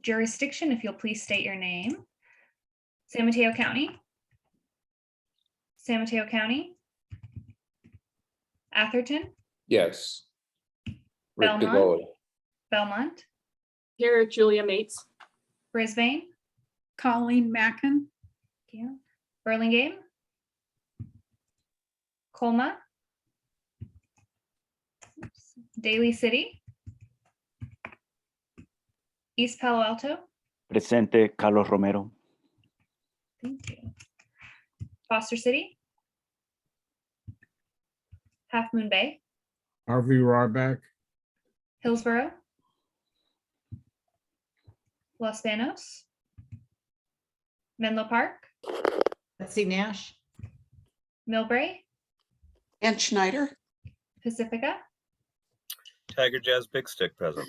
jurisdiction, if you'll please state your name. San Mateo County. San Mateo County. Atherton. Yes. Rick Belmont. DeGoey. Belmont. Here, Julia Mates. Brisbane. Colleen Mackin. Thank you. Burlingame. Colma. Daly City. East Palo Alto. Presente, Carlos Romero. Thank you. Foster City. Half Moon Bay. Harvey Ryback. Hillsborough. Los Banos. Menlo Park. Betsy Nash. Millbrae. Ann Schneider. Pacifica. Tiger Jazz Big Stick present.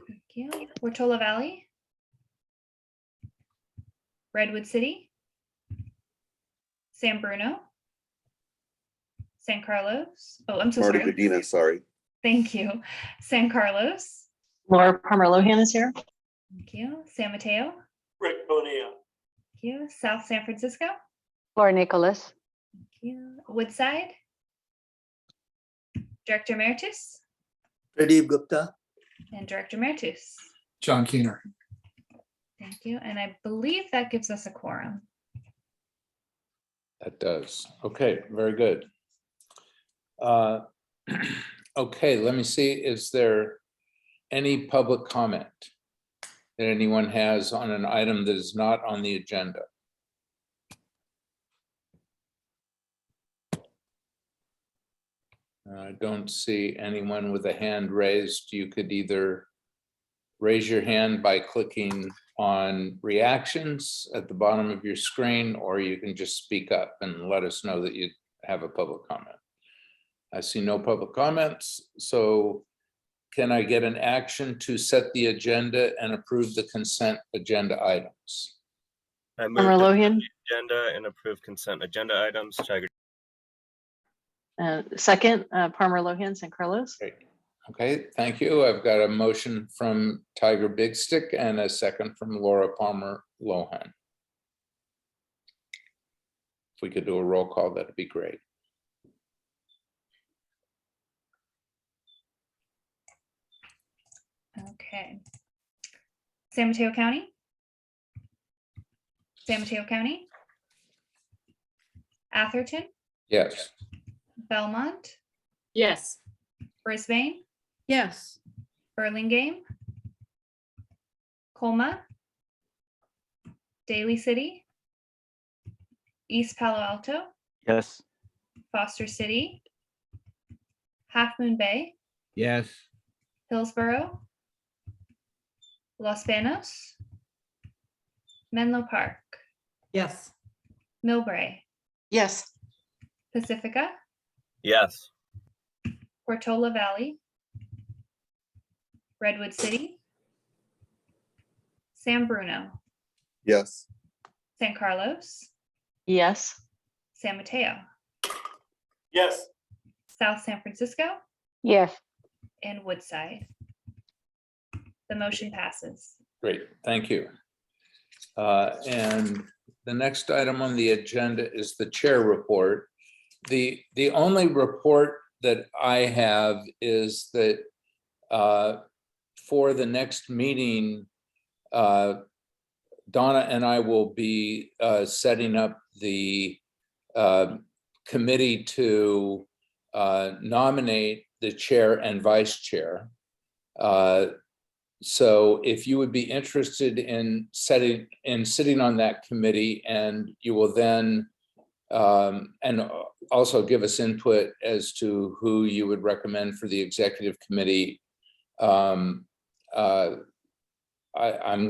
Thank you. Portola Valley. Redwood City. San Bruno. San Carlos. Oh, I'm so Marty sorry. Medina, sorry. Thank you. San Carlos. Laura Palmer-Lohan is here. Thank you. San Mateo. Rick Bonilla. Thank you. South San Francisco. Laura Nicholas. Thank you. Woodside. Director Emeritus Pradeep Gupta. and Director Emeritus. John Keener. Thank you. And I believe that gives us a quorum. That does. Okay, very good. Okay, let me see. Is there any public comment that anyone has on an item that is not on the agenda? I don't see anyone with a hand raised. You could either raise your hand by clicking on reactions at the bottom of your screen, or you can just speak up and let us know that you have a public comment. I see no public comments, so can I get an action to set the agenda and approve the consent agenda items? I move to Palmer-Lohan. agenda and approve consent agenda items. Tiger. Second, Palmer-Lohan, San Carlos. Great. Okay, thank you. I've got a motion from Tiger Big Stick and a second from Laura Palmer-Lohan. If we could do a roll call, that'd be great. Okay. San Mateo County. San Mateo County. Atherton. Yes. Belmont. Yes. Brisbane. Yes. Burlingame. Colma. Daly City. East Palo Alto. Yes. Foster City. Half Moon Bay. Yes. Hillsborough. Los Banos. Menlo Park. Yes. Millbrae. Yes. Pacifica. Yes. Portola Valley. Redwood City. San Bruno. Yes. San Carlos. Yes. San Mateo. Yes. South San Francisco. Yes. And Woodside. The motion passes. Great, thank you. And the next item on the agenda is the chair report. The only report that I have is that for the next meeting, Donna and I will be setting up the committee to nominate the chair and vice chair. So if you would be interested in sitting on that committee, and you will then and also give us input as to who you would recommend for the executive committee. I'm going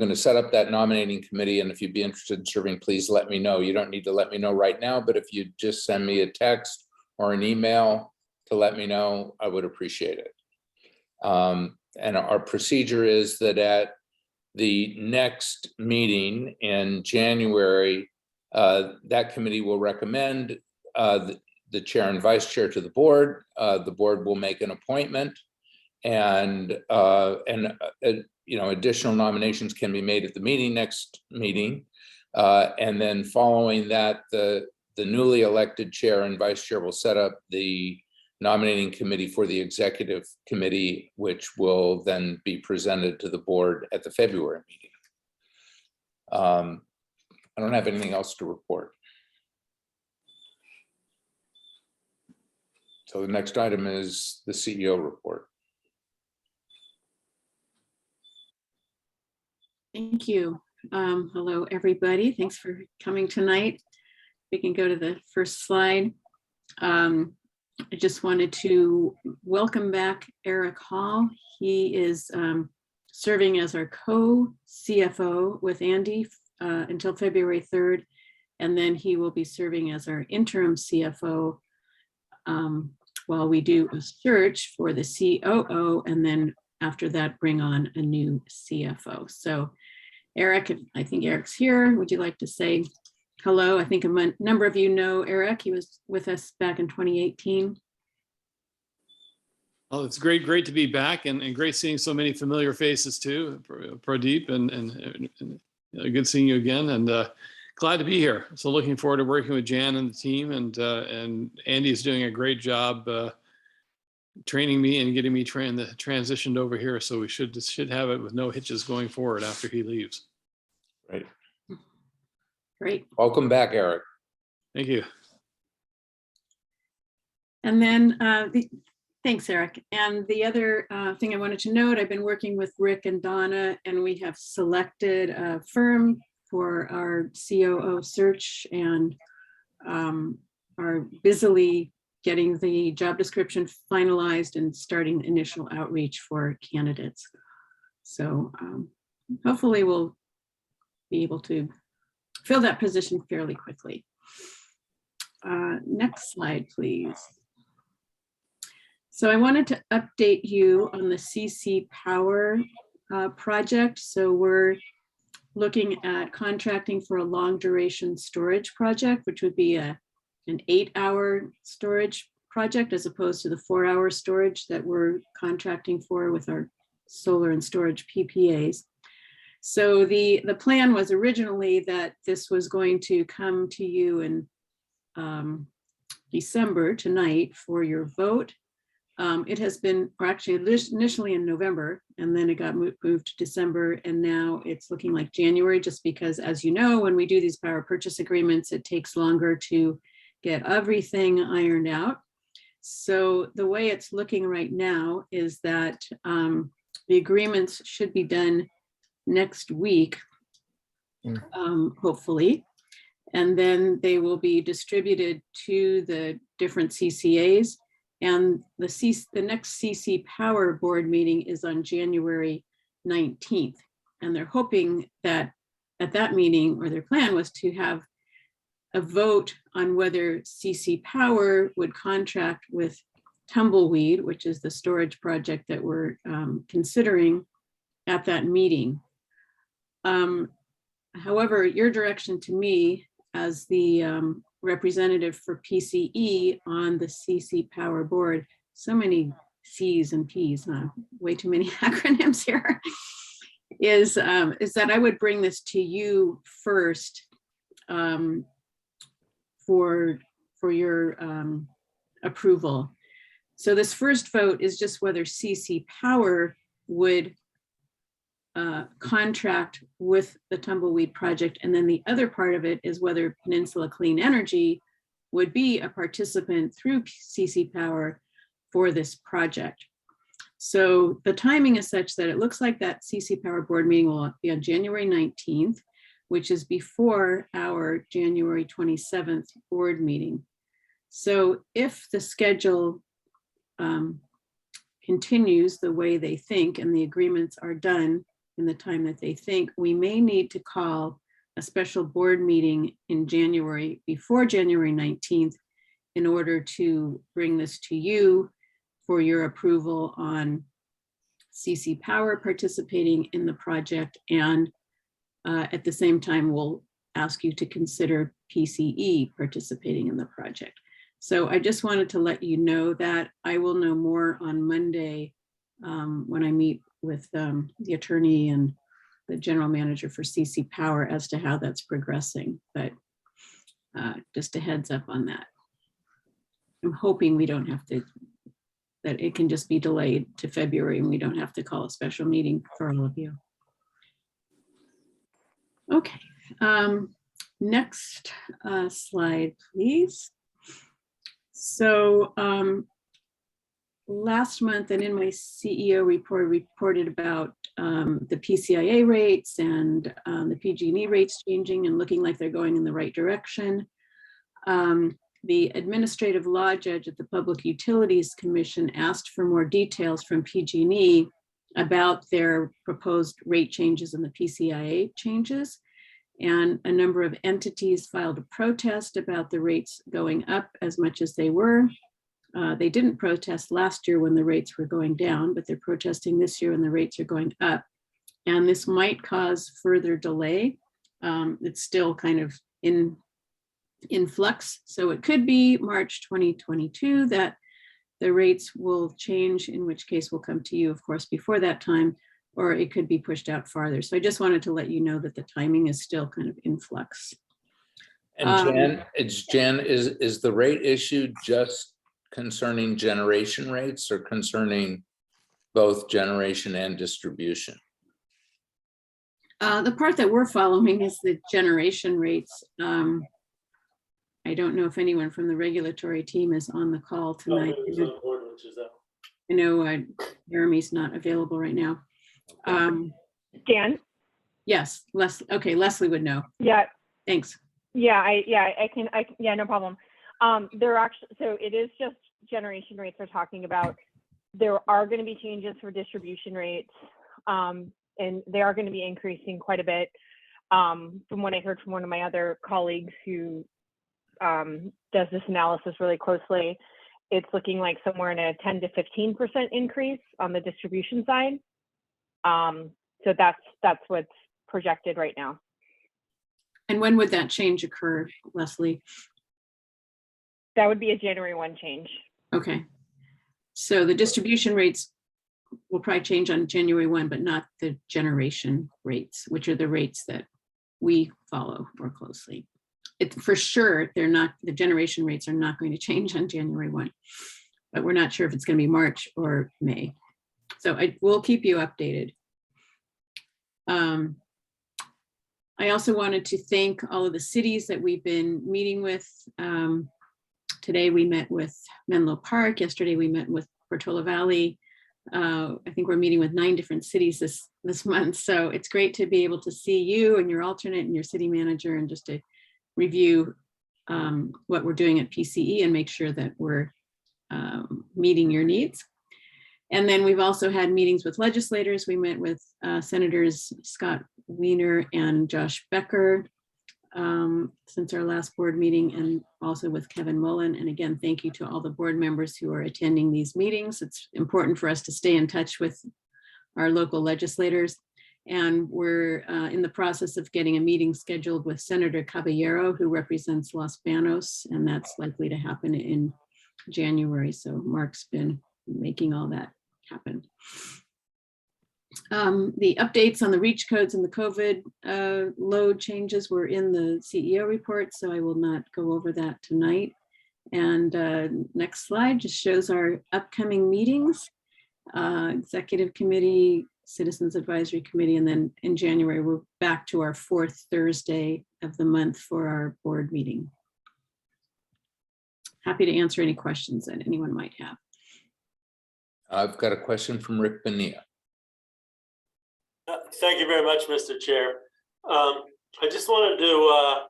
to set up that nominating committee, and if you'd be interested in serving, please let me know. You don't need to let me know right now, but if you just send me a text or an email to let me know, I would appreciate it. And our procedure is that at the next meeting in January, that committee will recommend the chair and vice chair to the board. The board will make an appointment, and additional nominations can be made at the next meeting. And then following that, the newly elected chair and vice chair will set up the nominating committee for the executive committee, which will then be presented to the board at the February meeting. I don't have anything else to report. So the next item is the CEO report. Thank you. Hello, everybody. Thanks for coming tonight. We can go to the first slide. I just wanted to welcome back Eric Hall. He is serving as our co-CFO with Andy until February 3rd, and then he will be serving as our interim CFO while we do a search for the COO, and then after that, bring on a new CFO. So Eric, I think Eric's here. Would you like to say hello? I think a number of you know Eric. He was with us back in 2018. Well, it's great to be back, and great seeing so many familiar faces too, Pradeep, and good seeing you again, and glad to be here. So looking forward to working with Jan and the team, and Andy is doing a great job training me and getting me transitioned over here. So we should have it with no hitches going forward after he leaves. Right. Great. Welcome back, Eric. Thank you. And then thanks, Eric. And the other thing I wanted to note, I've been working with Rick and Donna, and we have selected a firm for our COO search, and are busily getting the job description finalized and starting initial outreach for candidates. So hopefully we'll be able to fill that position fairly quickly. Next slide, please. So I wanted to update you on the CC Power project. So we're looking at contracting for a long duration storage project, which would be an 8-hour storage project as opposed to the 4-hour storage that we're contracting for with our solar and storage PPAs. So the plan was originally that this was going to come to you in December tonight for your vote. It has been, or actually initially in November, and then it got moved to December, and now it's looking like January, just because, as you know, when we do these power purchase agreements, it takes longer to get everything ironed out. So the way it's looking right now is that the agreements should be done next week, hopefully, and then they will be distributed to the different CCAs. And the next CC Power board meeting is on January 19th. And they're hoping that at that meeting, or their plan was to have a vote on whether CC Power would contract with Tumbleweed, which is the storage project that we're considering at that meeting. However, your direction to me as the representative for PCE on the CC Power board, so many C's and P's, way too many acronyms here, is that I would bring this to you first for your approval. So this first vote is just whether CC Power would contract with the Tumbleweed project. And then the other part of it is whether Peninsula Clean Energy would be a participant through CC Power for this project. So the timing is such that it looks like that CC Power board meeting will be on January 19th, which is before our January 27th board meeting. So if the schedule continues the way they think and the agreements are done in the time that they think, we may need to call a special board meeting in January, before January 19th, in order to bring this to you for your approval on CC Power participating in the project. And at the same time, we'll ask you to consider PCE participating in the project. So I just wanted to let you know that I will know more on Monday when I meet with the attorney and the general manager for CC Power as to how that's progressing, but just a heads up on that. I'm hoping we don't have to, that it can just be delayed to February and we don't have to call a special meeting for all of you. Okay, next slide, please. So last month and in my CEO report, reported about the PCIA rates and the PG&E rates changing and looking like they're going in the right direction. The administrative law judge at the Public Utilities Commission asked for more details from PG&E about their proposed rate changes and the PCIA changes. And a number of entities filed a protest about the rates going up as much as they were. They didn't protest last year when the rates were going down, but they're protesting this year when the rates are going up. And this might cause further delay. It's still kind of in flux. So it could be March 2022 that the rates will change, in which case we'll come to you, of course, before that time, or it could be pushed out farther. So I just wanted to let you know that the timing is still kind of in flux. And Jan, is the rate issue just concerning generation rates or concerning both generation and distribution? The part that we're following is the generation rates. I don't know if anyone from the regulatory team is on the call tonight. I know Jeremy's not available right now. Dan? Yes, okay, Leslie would know. Yeah. Thanks. Yeah, I can, yeah, no problem. There are actually, so it is just generation rates we're talking about. There are going to be changes for distribution rates, and they are going to be increasing quite a bit. From what I heard from one of my other colleagues who does this analysis really closely, it's looking like somewhere in a 10 to 15% increase on the distribution side. So that's what's projected right now. And when would that change occur, Leslie? That would be a January 1 change. Okay. So the distribution rates will probably change on January 1, but not the generation rates, which are the rates that we follow more closely. For sure, they're not, the generation rates are not going to change on January 1, but we're not sure if it's going to be March or May. So I will keep you updated. I also wanted to thank all of the cities that we've been meeting with. Today we met with Menlo Park. Yesterday we met with Portola Valley. I think we're meeting with 9 different cities this month. So it's great to be able to see you and your alternate and your city manager and just to review what we're doing at PCE and make sure that we're meeting your needs. And then we've also had meetings with legislators. We met with Senators Scott Wiener and Josh Becker since our last board meeting, and also with Kevin Mullen. And again, thank you to all the board members who are attending these meetings. It's important for us to stay in touch with our local legislators. And we're in the process of getting a meeting scheduled with Senator Caballero, who represents Los Banos, and that's likely to happen in January. So Mark's been making all that happen. The updates on the reach codes and the COVID load changes were in the CEO report, so I will not go over that tonight. And next slide just shows our upcoming meetings, Executive Committee, Citizens Advisory Committee, and then in January, we're back to our 4th Thursday of the month for our board meeting. Happy to answer any questions that anyone might have. I've got a question from Rick Bonilla. Thank you very much, Mr. Chair. I just wanted to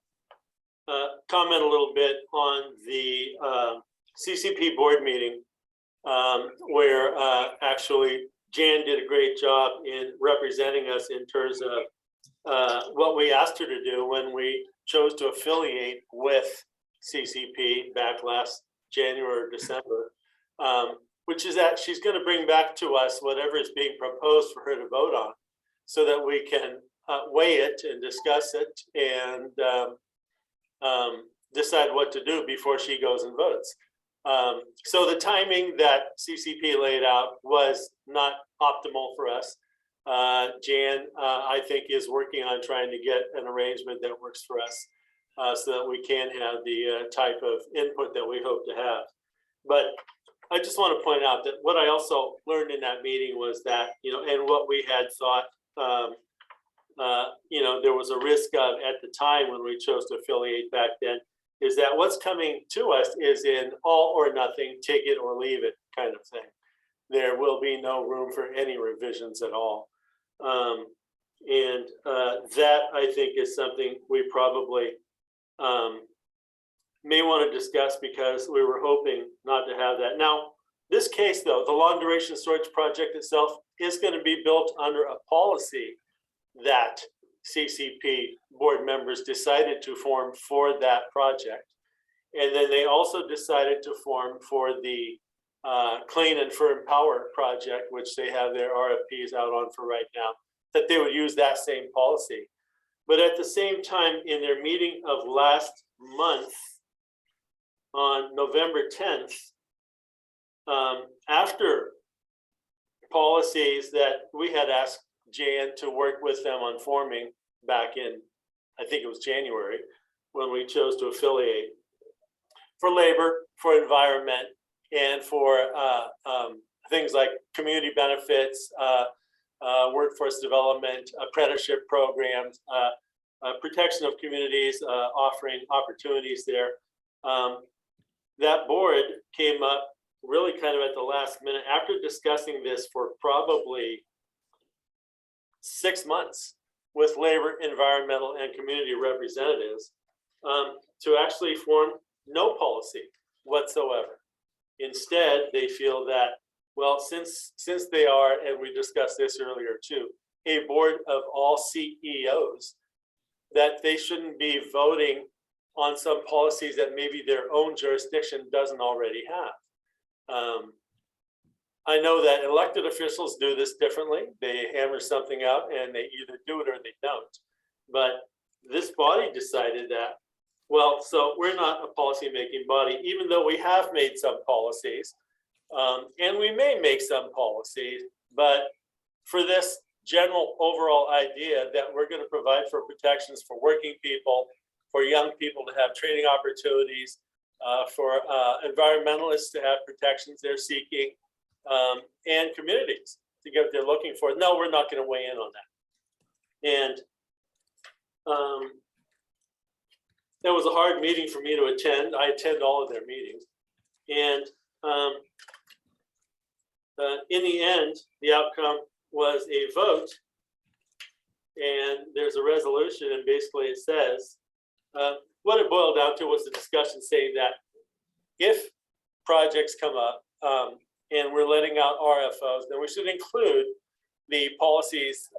comment a little bit on the CCP board meeting where actually Jan did a great job in representing us in terms of what we asked her to do when we chose to affiliate with CCP back last January or December, which is that she's going to bring back to us whatever is being proposed for her to vote on so that we can weigh it and discuss it and decide what to do before she goes and votes. So the timing that CCP laid out was not optimal for us. Jan, I think, is working on trying to get an arrangement that works for us so that we can have the type of input that we hope to have. But I just want to point out that what I also learned in that meeting was that, and what we had thought, there was a risk of at the time when we chose to affiliate back then, is that what's coming to us is in all or nothing, take it or leave it kind of thing. There will be no room for any revisions at all. That I think is something we probably may want to discuss, because we were hoping not to have that. Now, this case though, the long duration storage project itself is going to be built under a policy that CCP board members decided to form for that project. And then they also decided to form for the clean and firm power project, which they have their RFPs out on for right now, that they would use that same policy. But at the same time, in their meeting of last month, on November 10th, after policies that we had asked Jan to work with them on forming back in, I think it was January, when we chose to affiliate, for labor, for environment, and for things like community benefits, workforce development, apprenticeship programs, protection of communities, offering opportunities there. That board came up really kind of at the last minute after discussing this for probably 6 months with labor, environmental, and community representatives, to actually form no policy whatsoever. Instead, they feel that, well, since they are, and we discussed this earlier too, a board of all CEOs, that they shouldn't be voting on some policies that maybe their own jurisdiction doesn't already have. I know that elected officials do this differently. They hammer something out and they either do it or they don't. But this body decided that, well, so we're not a policy-making body, even though we have made some policies, and we may make some policies, but for this general overall idea that we're going to provide for protections for working people, for young people to have training opportunities, for environmentalists to have protections they're seeking, and communities to get what they're looking for. No, we're not going to weigh in on that. And that was a hard meeting for me to attend. I attend all of their meetings. And in the end, the outcome was a vote. And there's a resolution, and basically it says, what it boiled down to was a discussion saying that if projects come up and we're letting out RFOs, then we should include the policies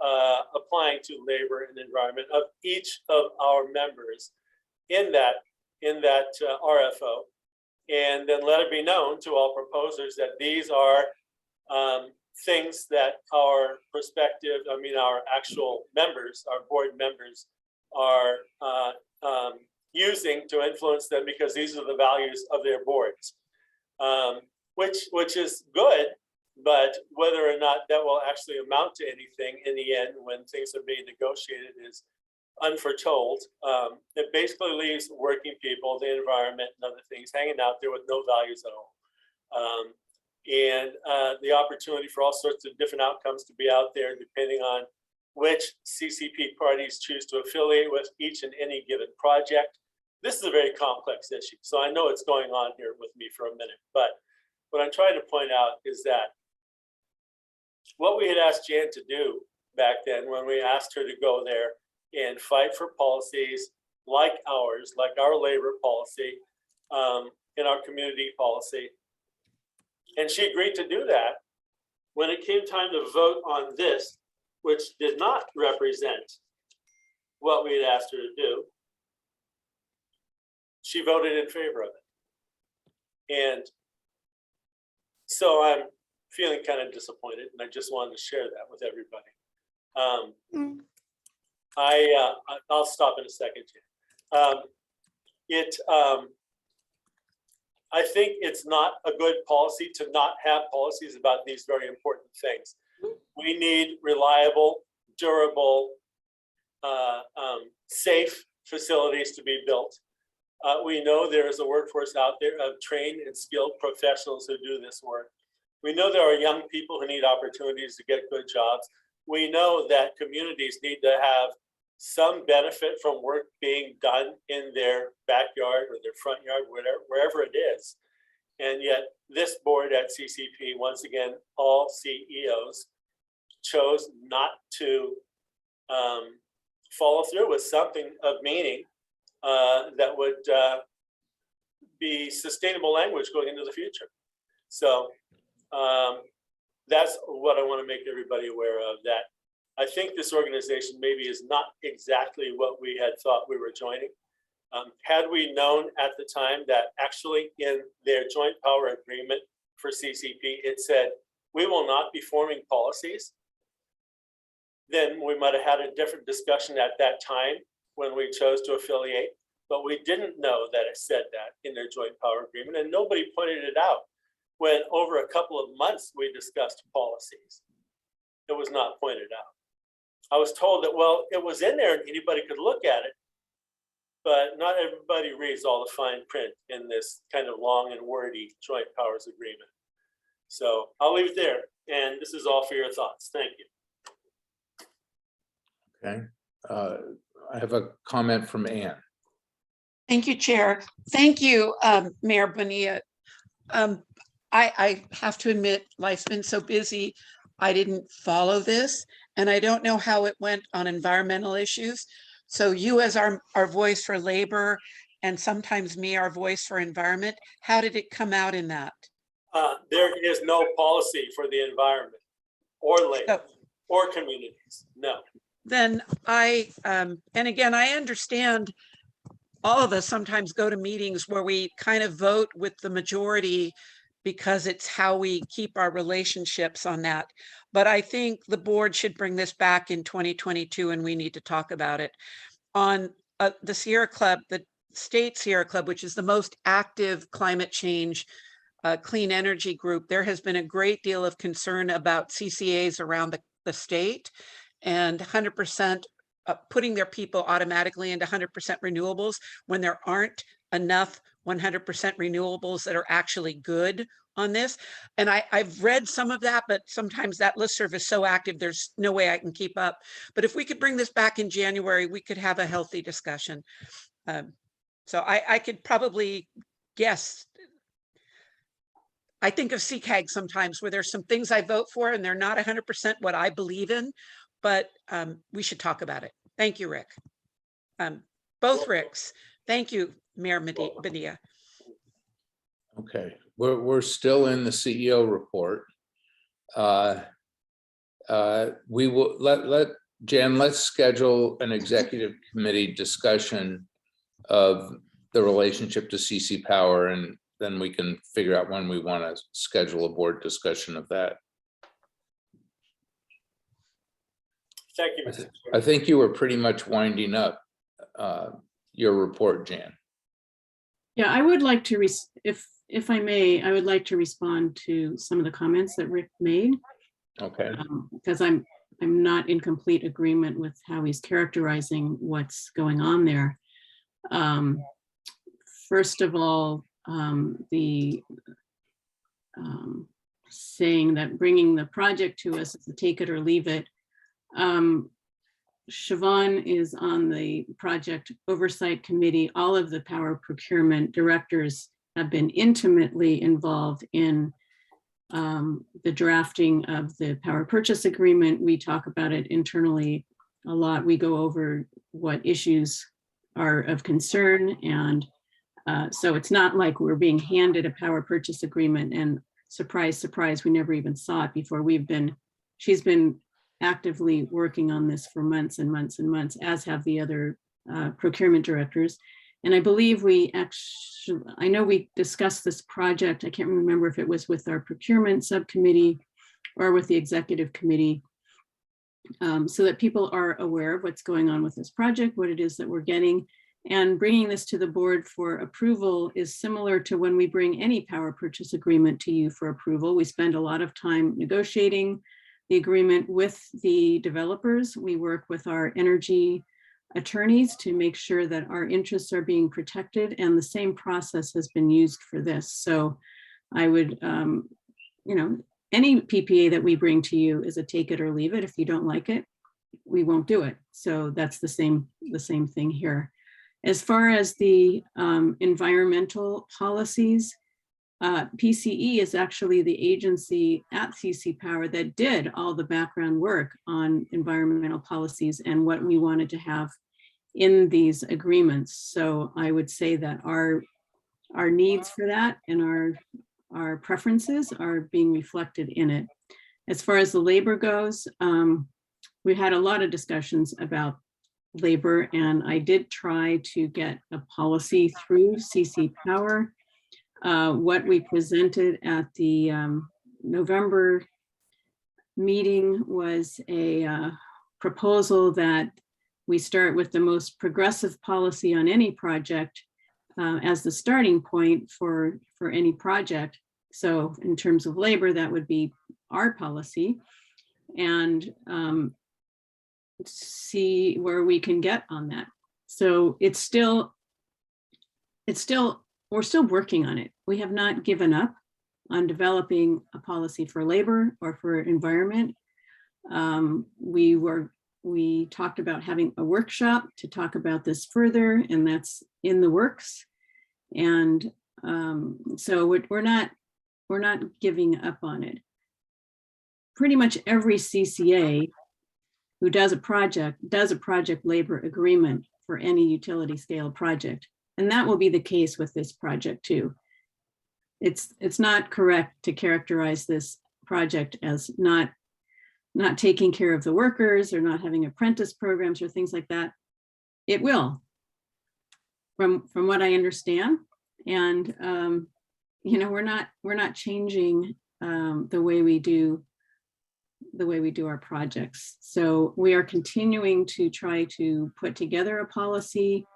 applying to labor and environment of each of our members in that RFO, and then let it be known to all proposers that these are things that our actual members, our board members, are using to influence them, because these are the values of their boards, which is good, but whether or not that will actually amount to anything in the end when things are being negotiated is unforetold. It basically leaves working people, the environment, and other things hanging out there with no values at all. And the opportunity for all sorts of different outcomes to be out there depending on which CCP parties choose to affiliate with each and any given project. This is a very complex issue, so I know it's going on here with me for a minute, but what I'm trying to point out is that what we had asked Jan to do back then when we asked her to go there and fight for policies like ours, like our labor policy, and our community policy, and she agreed to do that. When it came time to vote on this, which did not represent what we had asked her to do, she voted in favor of it. And so I'm feeling kind of disappointed, and I just wanted to share that with everybody. I'll stop in a second, Jan. I think it's not a good policy to not have policies about these very important things. We need reliable, durable, safe facilities to be built. We know there is a workforce out there of trained and skilled professionals who do this work. We know there are young people who need opportunities to get good jobs. We know that communities need to have some benefit from work being done in their backyard or their front yard, wherever it is. And yet this board at CCP, once again, all CEOs chose not to follow through with something of meaning that would be sustainable language going into the future. So that's what I want to make everybody aware of, that I think this organization maybe is not exactly what we had thought we were joining. Had we known at the time that actually in their joint power agreement for CCP, it said, we will not be forming policies, then we might have had a different discussion at that time when we chose to affiliate. But we didn't know that it said that in their joint power agreement, and nobody pointed it out when over a couple of months we discussed policies. It was not pointed out. I was told that, well, it was in there and anybody could look at it, but not everybody reads all the fine print in this kind of long and wordy joint powers agreement. So I'll leave it there. And this is all for your thoughts. Thank you. Okay. I have a comment from Ann. Thank you, Chair. Thank you, Mayor Bonilla. I have to admit, life's been so busy, I didn't follow this, and I don't know how it went on environmental issues. So you as our voice for labor, and sometimes me, our voice for environment, how did it come out in that? There is no policy for the environment or labor or communities, no. Then and again, I understand all of us sometimes go to meetings where we kind of vote with the majority because it's how we keep our relationships on that. But I think the board should bring this back in 2022 and we need to talk about it. On the Sierra Club, the State Sierra Club, which is the most active climate change clean energy group, there has been a great deal of concern about CCAs around the state and 100% putting their people automatically into 100% renewables when there aren't enough 100% renewables that are actually good on this. And I've read some of that, but sometimes that listserv is so active, there's no way I can keep up. But if we could bring this back in January, we could have a healthy discussion. So I could probably guess. I think of CCAG sometimes where there's some things I vote for and they're not 100% what I believe in, but we should talk about it. Thank you, Rick. Both Ricks. Thank you, Mayor Bonilla. Okay, we're still in the CEO report. We will let Jan, let's schedule an executive committee discussion of the relationship to CC Power, and then we can figure out when we want to schedule a board discussion of that. Thank you, Mr. Chair. I think you were pretty much winding up your report, Jan. Yeah, I would like to, if I may, I would like to respond to some of the comments that Rick made. Okay. Because I'm not in complete agreement with how he's characterizing what's going on there. First of all, the saying that bringing the project to us is a take it or leave it. Siobhan is on the project oversight committee. All of the power procurement directors have been intimately involved in the drafting of the power purchase agreement. We talk about it internally a lot. We go over what issues are of concern. And so it's not like we're being handed a power purchase agreement and surprise, surprise, we never even saw it before. She's been actively working on this for months and months and months, as have the other procurement directors. And I believe I know we discussed this project. I can't remember if it was with our procurement subcommittee or with the executive committee, so that people are aware of what's going on with this project, what it is that we're getting. And bringing this to the board for approval is similar to when we bring any power purchase agreement to you for approval. We spend a lot of time negotiating the agreement with the developers. We work with our energy attorneys to make sure that our interests are being protected, and the same process has been used for this. So I would, any PPA that we bring to you is a take it or leave it. If you don't like it, we won't do it. So that's the same thing here. As far as the environmental policies, PCE is actually the agency at CC Power that did all the background work on environmental policies and what we wanted to have in these agreements. So I would say that our needs for that and our preferences are being reflected in it. As far as the labor goes, we had a lot of discussions about labor, and I did try to get a policy through CC Power. What we presented at the November meeting was a proposal that we start with the most progressive policy on any project as the starting point for any project. So in terms of labor, that would be our policy, and see where we can get on that. So we're still working on it. We have not given up on developing a policy for labor or for environment. We talked about having a workshop to talk about this further, and that's in the works. And so we're not giving up on it. Pretty much every CCA who does a project labor agreement for any utility scale project. And that will be the case with this project too. It's not correct to characterize this project as not taking care of the workers or not having apprentice programs or things like that. It will, from what I understand. And we're not changing the way we do our projects. So we are continuing to try to put together a policy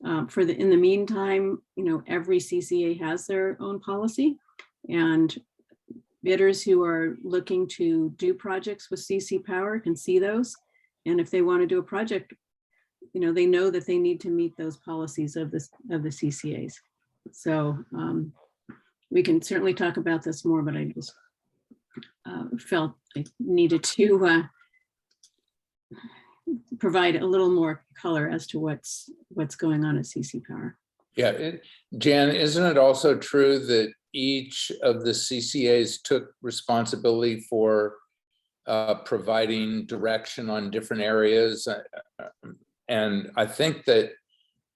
in the meantime. Every CCA has their own policy, and bidders who are looking to do projects with CC Power can see those. And if they want to do a project, they know that they need to meet those policies of the CCAs. So we can certainly talk about this more, but I just felt I needed to provide a little more color as to what's going on at CC Power. Yeah, Jan, isn't it also true that each of the CCAs took responsibility for providing direction on different areas? And I think that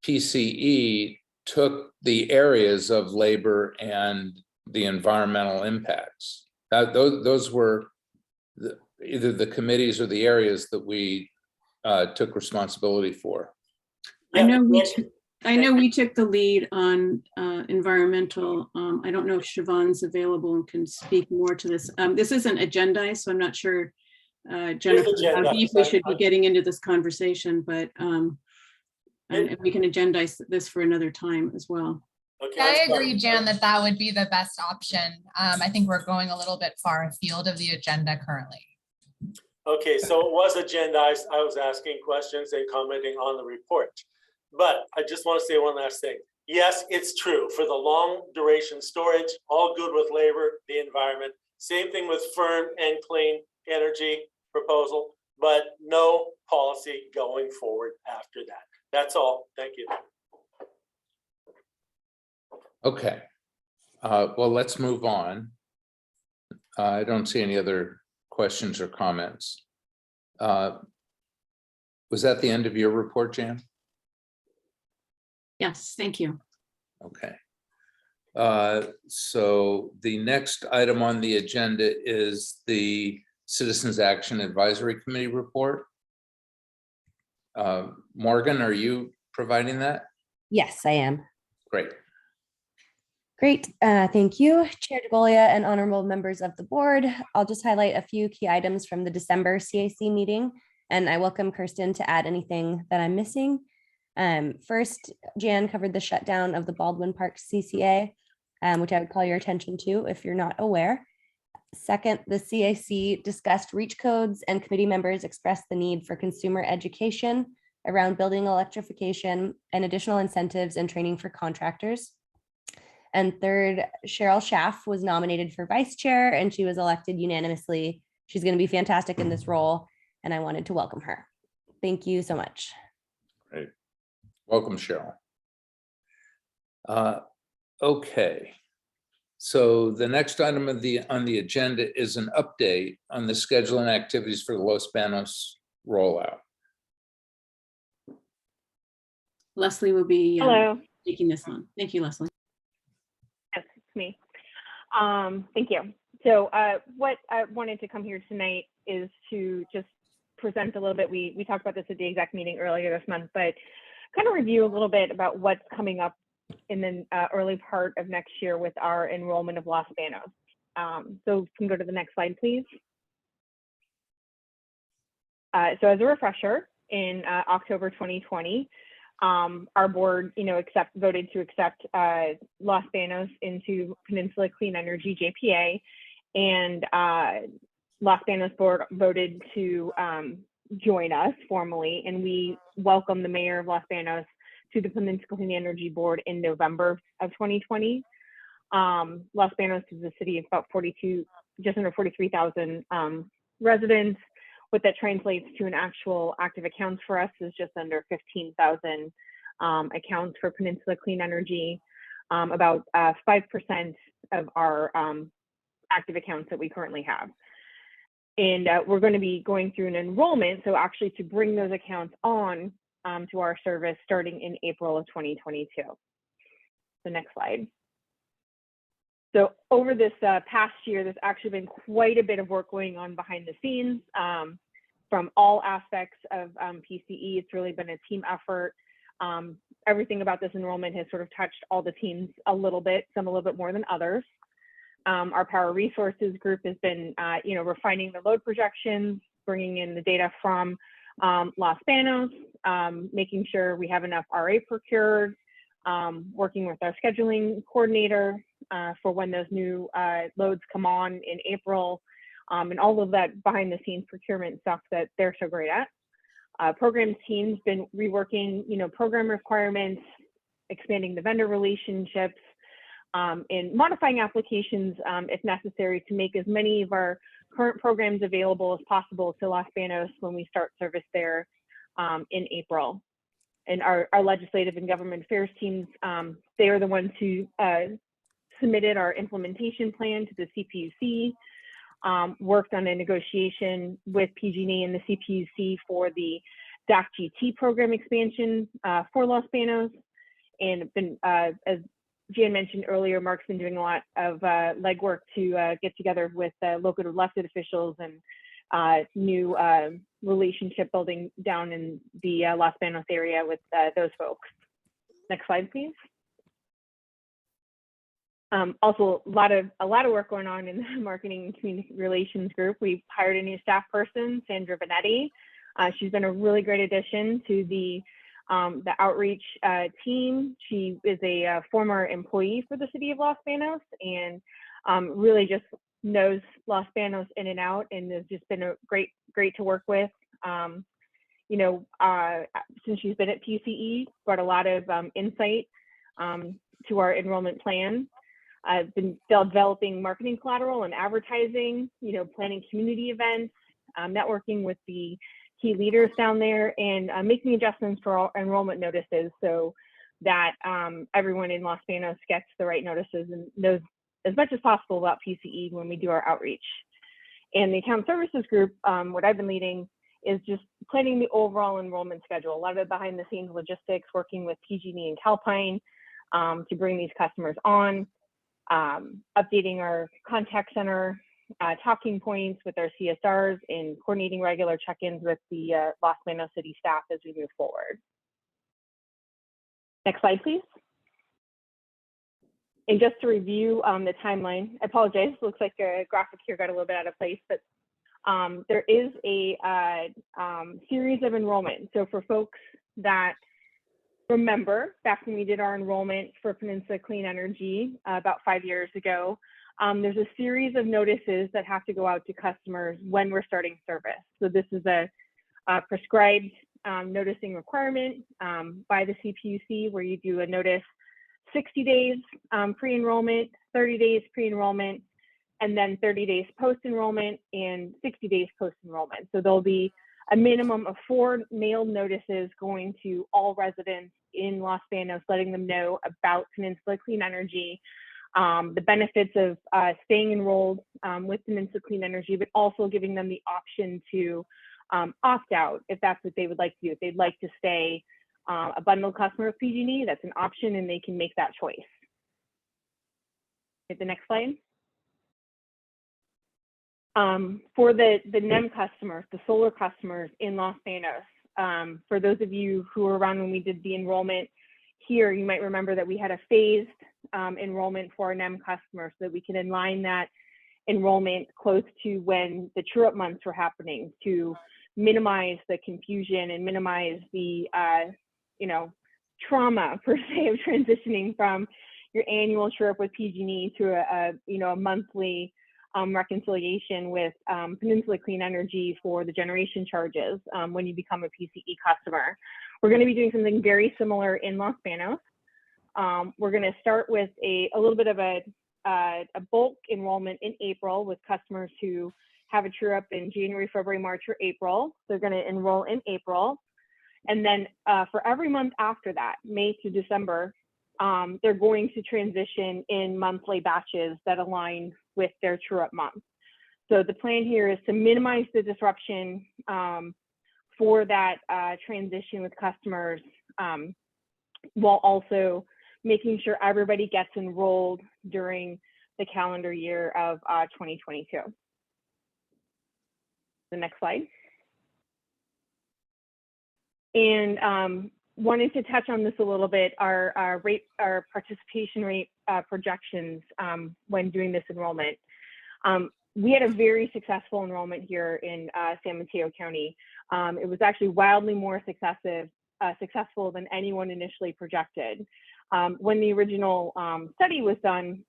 PCE took the areas of labor and the environmental impacts. Those were either the committees or the areas that we took responsibility for. I know we took the lead on environmental. I don't know if Siobhan's available and can speak more to this. This isn't agendized, so I'm not sure, Jennifer, how deep we should be getting into this conversation, but and we can agendize this for another time as well. Okay, I agree, Jan, that would be the best option. I think we're going a little bit far afield of the agenda currently. Okay, so it was agendized. I was asking questions and commenting on the report. But I just want to say one last thing. Yes, it's true. For the long duration storage, all good with labor, the environment. Same thing with firm and clean energy proposal, but no policy going forward after that. That's all. Thank you. Okay, well, let's move on. I don't see any other questions or comments. Was that the end of your report, Jan? Yes, thank you. Okay. So the next item on the agenda is the Citizens Action Advisory Committee report. Morgan, are you providing that? Yes, I am. Great. Great. Thank you, Chair DeGolia and honorable members of the board. I'll just highlight a few key items from the December CAC meeting, and I welcome Kirsten to add anything that I'm missing. First, Jan covered the shutdown of the Baldwin Park CCA, which I would call your attention to if you're not aware. Second, the CAC discussed reach codes and committee members expressed the need for consumer education around building electrification and additional incentives and training for contractors. And third, Cheryl Schaff was nominated for vice chair and she was elected unanimously. She's going to be fantastic in this role and I wanted to welcome her. Thank you so much. Great. Welcome, Cheryl. Okay. So the next item on the agenda is an update on the schedule and activities for the Los Banos rollout. Leslie will be Hello. taking this one. Thank you, Leslie. Yes, it's me. Thank you. So what I wanted to come here tonight is to just present a little bit. We talked about this at the exec meeting earlier this month, but kind of review a little bit about what's coming up in the early part of next year with our enrollment of Los Banos. So can go to the next slide, please. So as a refresher, in October 2020, our board, voted to accept Los Banos into Peninsula Clean Energy JPA, and Los Banos board voted to join us formally, and we welcomed the mayor of Los Banos to the Peninsula Clean Energy Board in November of 2020. Los Banos is a city of about just under 43,000 residents. What that translates to an actual active accounts for us is just under 15,000 accounts for Peninsula Clean Energy, about 5% of our active accounts that we currently have. And we're going to be going through an enrollment, so actually to bring those accounts on to our service starting in April of 2022. The next slide. So over this past year, there's actually been quite a bit of work going on behind the scenes from all aspects of PCE. It's really been a team effort. Everything about this enrollment has sort of touched all the teams a little bit, some a little bit more than others. Our power resources group has been, refining the load projections, bringing in the data from Los Banos, making sure we have enough RA procured, working with our scheduling coordinator for when those new loads come on in April, and all of that behind the scenes procurement stuff that they're so great at. Programs team's been reworking, program requirements, expanding the vendor relationships, and modifying applications if necessary to make as many of our current programs available as possible to Los Banos when we start service there in April. And our legislative and government affairs teams, they are the ones who submitted our implementation plan to the CPUC, worked on a negotiation with PG&E and the CPUC for the DAC GT program expansion for Los Banos, and been, as Jan mentioned earlier, Mark's been doing a lot of legwork to get together with local elected officials and new relationship building down in the Los Banos area with those folks. Next slide, please. Also, a lot of work going on in the marketing and community relations group. We've hired a new staff person, Sandra Benetti. She's been a really great addition to the outreach team. She is a former employee for the city of Los Banos and really just knows Los Banos in and out, and has just been a great to work with. Since she's been at PCE, brought a lot of insight to our enrollment plan. I've been developing marketing collateral and advertising, planning community events, networking with the key leaders down there, and making adjustments for our enrollment notices so that everyone in Los Banos gets the right notices and knows as much as possible about PCE when we do our outreach. And the account services group, what I've been leading is just planning the overall enrollment schedule, a lot of it behind the scenes logistics, working with PG&E and Calpine to bring these customers on, updating our contact center, talking points with our CSRs, and coordinating regular check-ins with the Los Banos city staff as we move forward. Next slide, please. And just to review the timeline, I apologize, looks like a graphic here got a little bit out of place, but there is a series of enrollment. So for folks that remember back when we did our enrollment for Peninsula Clean Energy about 5 years ago, there's a series of notices that have to go out to customers when we're starting service. So this is a prescribed noticing requirement by the CPUC, where you do a notice 60 days pre-enrollment, 30 days pre-enrollment, and then 30 days post-enrollment and 60 days post-enrollment. So there'll be a minimum of 4 mailed notices going to all residents in Los Banos, letting them know about Peninsula Clean Energy, the benefits of staying enrolled with Peninsula Clean Energy, but also giving them the option to opt out if that's what they would like to do. If they'd like to stay a bundled customer of PG&E, that's an option and they can make that choice. Hit the next slide. For the NEM customers, the solar customers in Los Banos, for those of you who were around when we did the enrollment here, you might remember that we had a phased enrollment for our NEM customers so that we can align that enrollment close to when the true-up months were happening to minimize the confusion and minimize the trauma per se of transitioning from your annual true-up with PG&E to a monthly reconciliation with Peninsula Clean Energy for the generation charges when you become a PCE customer. We're going to be doing something very similar in Los Banos. We're going to start with a little bit of a bulk enrollment in April with customers who have a true up in January, February, March, or April. They're going to enroll in April. And then for every month after that, May to December, they're going to transition in monthly batches that align with their true up month. So the plan here is to minimize the disruption for that transition with customers while also making sure everybody gets enrolled during the calendar year of 2022. The next slide. And wanted to touch on this a little bit, our participation rate projections when doing this enrollment. We had a very successful enrollment here in San Mateo County. It was actually wildly more successful than anyone initially projected. When the original study was done,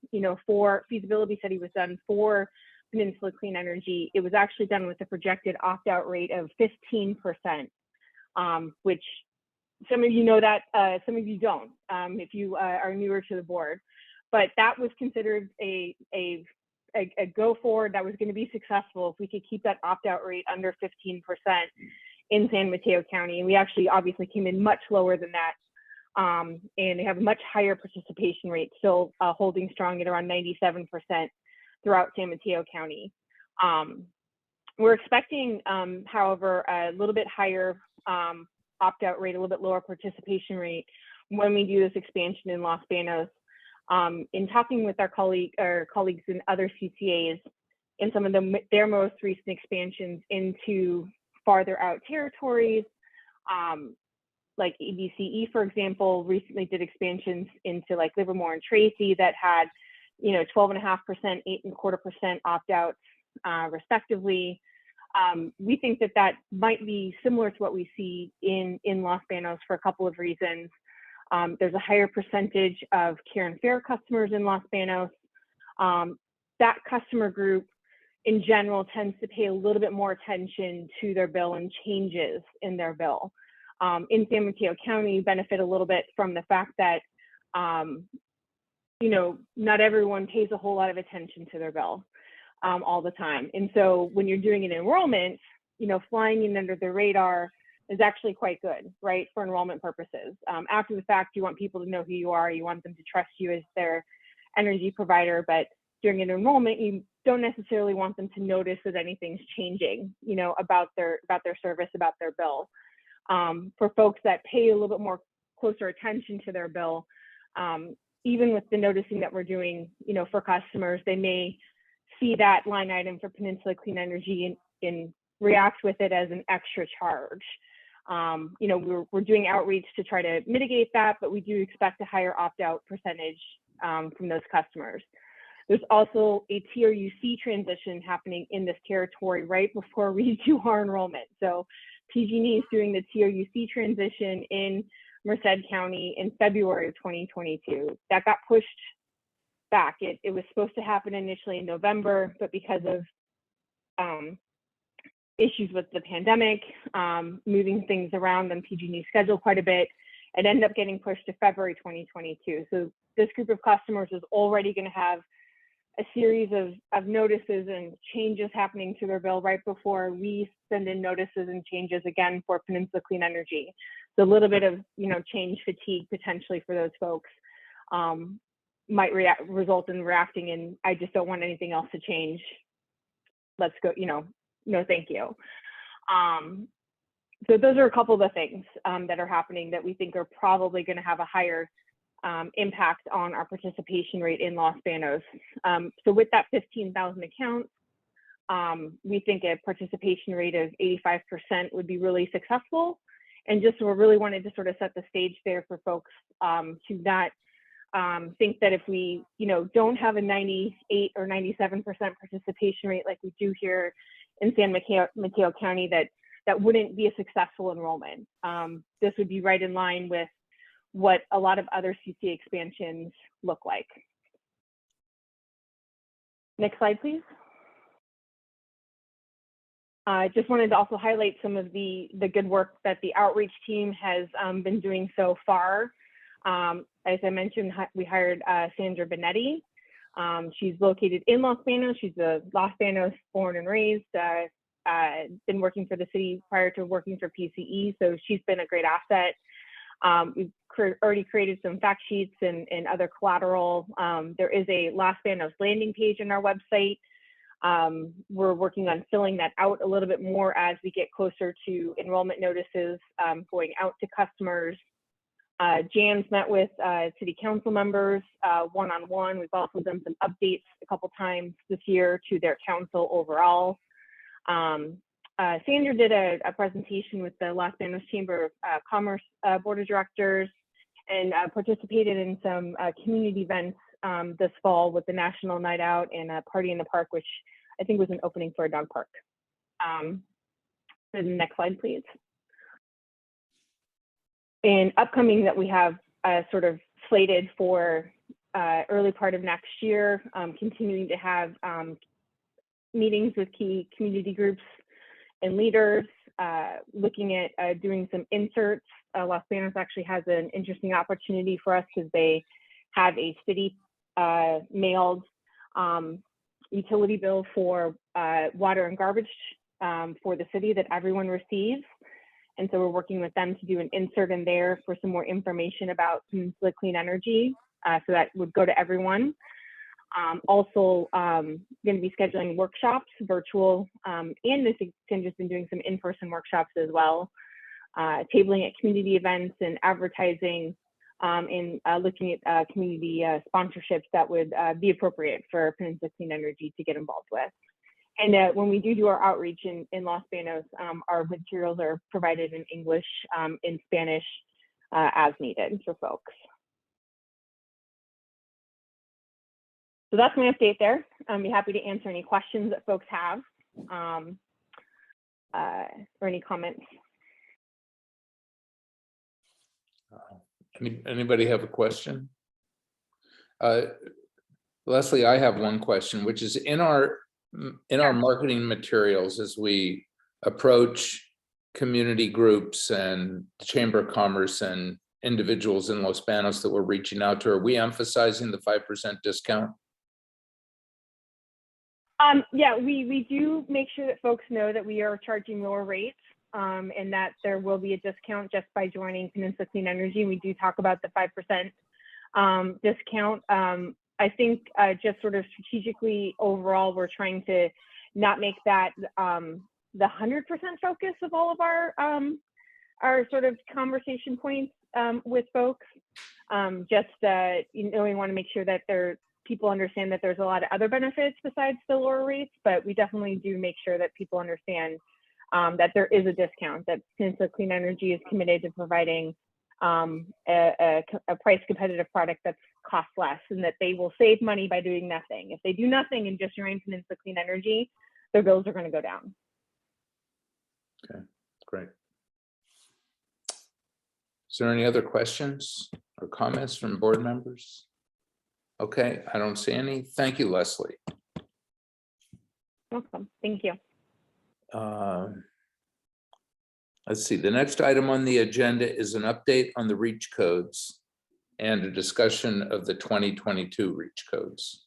for feasibility study was done for Peninsula Clean Energy, it was actually done with a projected opt-out rate of 15%, which some of you know that, some of you don't, if you are newer to the board. But that was considered a go forward that was going to be successful if we could keep that opt-out rate under 15% in San Mateo County. And we actually obviously came in much lower than that. And they have a much higher participation rate, still holding strong at around 97% throughout San Mateo County. We're expecting, however, a little bit higher opt-out rate, a little bit lower participation rate when we do this expansion in Los Banos. In talking with our colleagues in other CCAs in some of their most recent expansions into farther out territories, like EBCE, for example, recently did expansions into like Livermore and Tracy that had, 12.5%, 8.25% opt-outs respectively. We think that might be similar to what we see in Los Banos for a couple of reasons. There's a higher percentage of care and fair customers in Los Banos. That customer group in general tends to pay a little bit more attention to their bill and changes in their bill. In San Mateo County, you benefit a little bit from the fact that, not everyone pays a whole lot of attention to their bill all the time. And so when you're doing an enrollment, flying in under the radar is actually quite good, right, for enrollment purposes. After the fact, you want people to know who you are. You want them to trust you as their energy provider. But during an enrollment, you don't necessarily want them to notice that anything's changing, about their service, about their bill. For folks that pay a little bit more closer attention to their bill, even with the noticing that we're doing, for customers, they may see that line item for Peninsula Clean Energy and react with it as an extra charge. We're doing outreach to try to mitigate that, but we do expect a higher opt-out percentage from those customers. There's also a TRUC transition happening in this territory right before we do our enrollment. So PG&E is doing the TRUC transition in Merced County in February of 2022. That got pushed back. It was supposed to happen initially in November, but because of issues with the pandemic, moving things around on PG&E schedule quite a bit, it ended up getting pushed to February 2022. So this group of customers is already going to have a series of notices and changes happening to their bill right before we send in notices and changes again for Peninsula Clean Energy. So a little bit of, change fatigue potentially for those folks might result in reacting in, I just don't want anything else to change. Let's go, no, thank you. So those are a couple of the things that are happening that we think are probably going to have a higher impact on our participation rate in Los Banos. So with that 15,000 accounts, we think a participation rate of 85% would be really successful. And just we really wanted to sort of set the stage there for folks to not think that if we, don't have a 98 or 97% participation rate like we do here in San Mateo County, that wouldn't be a successful enrollment. This would be right in line with what a lot of other CCA expansions look like. Next slide, please. I just wanted to also highlight some of the good work that the outreach team has been doing so far. As I mentioned, we hired Sandra Benetti. She's located in Los Banos. She's a Los Banos born and raised, been working for the city prior to working for PCE. So she's been a great asset. We've already created some fact sheets and other collateral. There is a Los Banos landing page on our website. We're working on filling that out a little bit more as we get closer to enrollment notices going out to customers. Jan's met with city council members one-on-one. We've also done some updates a couple times this year to their council overall. Sandra did a presentation with the Los Banos Chamber of Commerce Board of Directors and participated in some community events this fall with the National Night Out and a Party in the Park, which I think was an opening for a dog park. The next slide, please. And upcoming that we have sort of slated for early part of next year, continuing to have meetings with key community groups and leaders, looking at doing some inserts. Los Banos actually has an interesting opportunity for us because they have a city mailed utility bill for water and garbage for the city that everyone receives. And so we're working with them to do an insert in there for some more information about Peninsula Clean Energy. So that would go to everyone. Also going to be scheduling workshops, virtual, and this has just been doing some in-person workshops as well. Tabling at community events and advertising and looking at community sponsorships that would be appropriate for Peninsula Clean Energy to get involved with. And when we do our outreach in Los Banos, our materials are provided in English, in Spanish, as needed for folks. So that's my update there. I'd be happy to answer any questions that folks have or any comments. Anybody have a question? Leslie, I have one question, which is in our marketing materials as we approach community groups and the Chamber of Commerce and individuals in Los Banos that we're reaching out to, are we emphasizing the 5% discount? Yeah, we do make sure that folks know that we are charging lower rates and that there will be a discount just by joining Peninsula Clean Energy. We do talk about the 5% discount. I think just sort of strategically overall, we're trying to not make that the 100% focus of all of our sort of conversation points with folks. Just we want to make sure that people understand that there's a lot of other benefits besides the lower rates, but we definitely do make sure that people understand that there is a discount, that Peninsula Clean Energy is committed to providing a price competitive product that's cost less, and that they will save money by doing nothing. If they do nothing and just remain Peninsula Clean Energy, their bills are going to go down. Okay, great. Is there any other questions or comments from board members? Okay, I don't see any. Thank you, Leslie. Welcome. Thank you. Let's see, the next item on the agenda is an update on the REACH codes and a discussion of the 2022 REACH codes.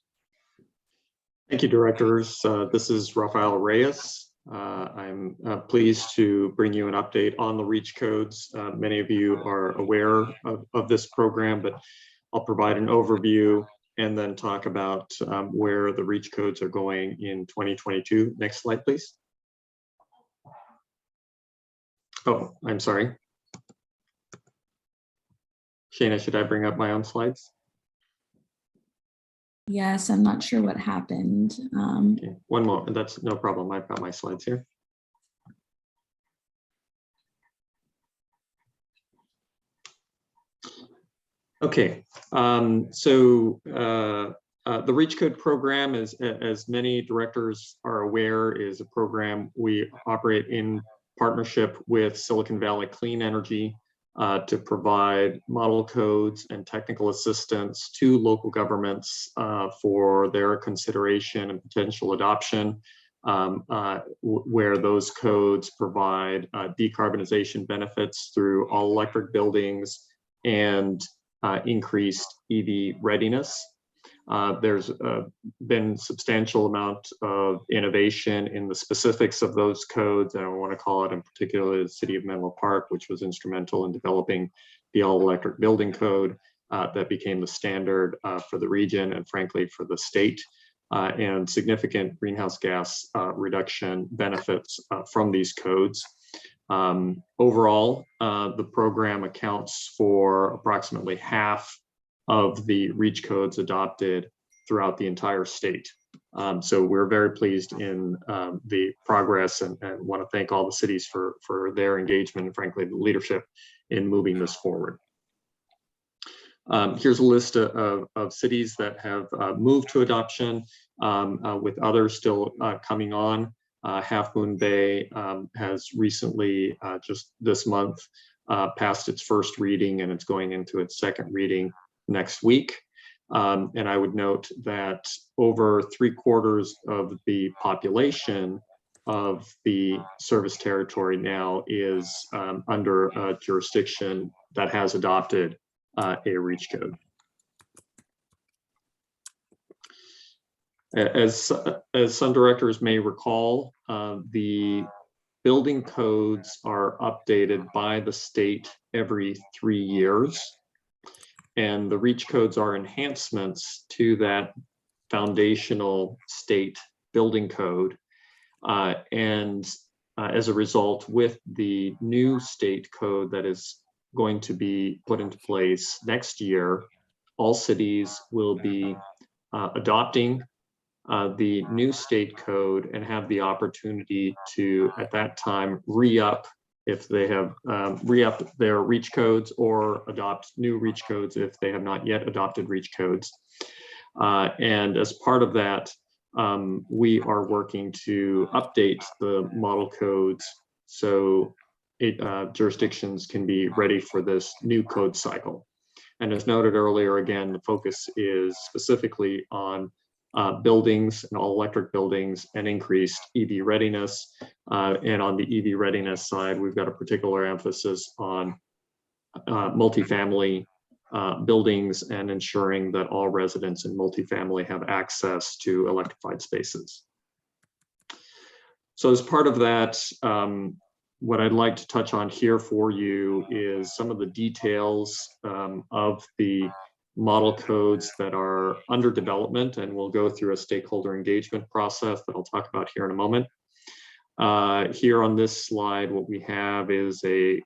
Thank you, directors. This is Rafael Reyes. I'm pleased to bring you an update on the REACH codes. Many of you are aware of this program, but I'll provide an overview and then talk about where the REACH codes are going in 2022. Next slide, please. Oh, I'm sorry. Shana, should I bring up my own slides? Yes, I'm not sure what happened. Okay, one more, that's no problem. I've got my slides here. Okay, the REACH Code program, as many directors are aware, is a program we operate in partnership with Silicon Valley Clean Energy to provide model codes and technical assistance to local governments for their consideration and potential adoption, where those codes provide decarbonization benefits through all electric buildings and increased EV readiness. There's been substantial amount of innovation in the specifics of those codes. And I want to call it in particular the City of Menlo Park, which was instrumental in developing the all-electric building code that became the standard for the region and frankly for the state, and significant greenhouse gas reduction benefits from these codes. Overall, the program accounts for approximately half of the REACH codes adopted throughout the entire state. So we're very pleased in the progress and want to thank all the cities for their engagement and frankly the leadership in moving this forward. Here's a list of cities that have moved to adoption, with others still coming on. Half Moon Bay has recently, just this month, passed its first reading and it's going into its second reading next week. And I would note that over 3/4 of the population of the service territory now is under a jurisdiction that has adopted a REACH code. As some directors may recall, the building codes are updated by the state every 3 years. And the REACH codes are enhancements to that foundational state building code. As a result, with the new state code that is going to be put into place next year, all cities will be adopting the new state code and have the opportunity to, at that time, re-up if they have re-upped their REACH codes or adopt new REACH codes if they have not yet adopted REACH codes. And as part of that, we are working to update the model codes so jurisdictions can be ready for this new code cycle. And as noted earlier, again, the focus is specifically on buildings and all electric buildings and increased EV readiness. And on the EV readiness side, we've got a particular emphasis on multifamily buildings and ensuring that all residents in multifamily have access to electrified spaces. So as part of that, what I'd like to touch on here for you is some of the details of the model codes that are under development, and we'll go through a stakeholder engagement process that I'll talk about here in a moment. Here on this slide, what we have is a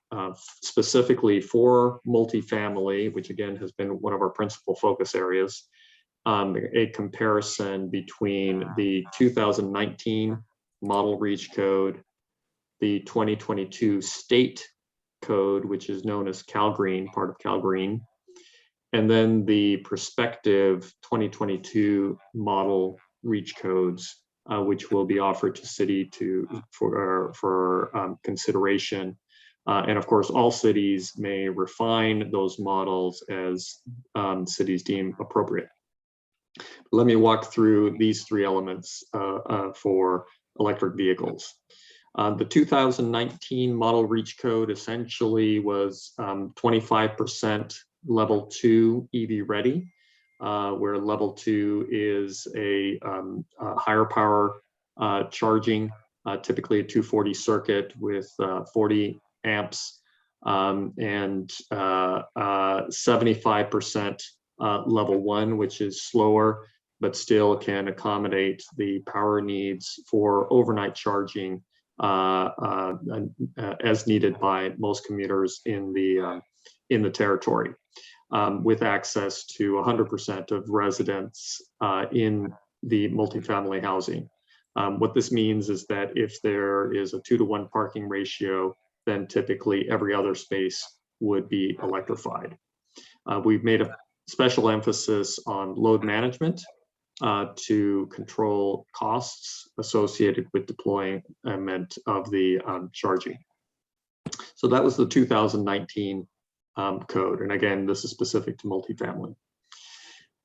specifically for multifamily, which again has been one of our principal focus areas, a comparison between the 2019 model REACH code, the 2022 state code, which is known as CalGreen, part of CalGreen, and then the prospective 2022 model REACH codes, which will be offered to city for consideration And of course, all cities may refine those models as cities deem appropriate. Let me walk through these three elements for electric vehicles. The 2019 model reach code essentially was 25% level 2 EV ready, where level 2 is a higher power charging, typically a 240 circuit with 40 amps, and 75% level 1, which is slower, but still can accommodate the power needs for overnight charging as needed by most commuters in the territory, with access to 100% of residents in the multifamily housing. What this means is that if there is a 2-to-1 parking ratio, then typically every other space would be electrified. We've made a special emphasis on load management to control costs associated with deployment of the charging. So that was the 2019 code. And again, this is specific to multifamily.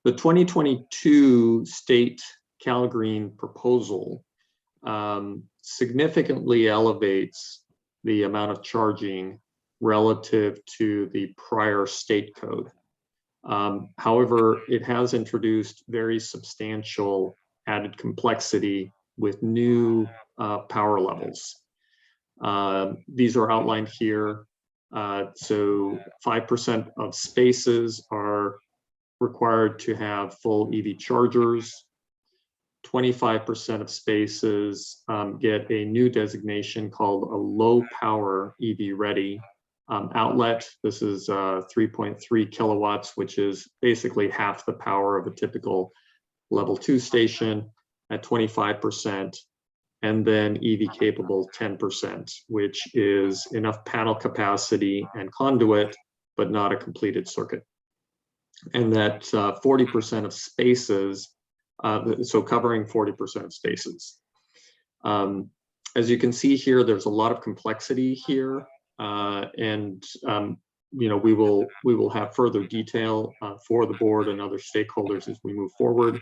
The 2022 state Cal Green proposal significantly elevates the amount of charging relative to the prior state code. However, it has introduced very substantial added complexity with new power levels. These are outlined here. So 5% of spaces are required to have full EV chargers. 25% of spaces get a new designation called a low power EV ready outlet. This is 3.3 kilowatts, which is basically half the power of a typical level 2 station at 25%, and then EV capable 10%, which is enough panel capacity and conduit, but not a completed circuit. And that 40% of spaces, so covering 40% of spaces. As you can see here, there's a lot of complexity here. And you know, we will have further detail for the board and other stakeholders as we move forward.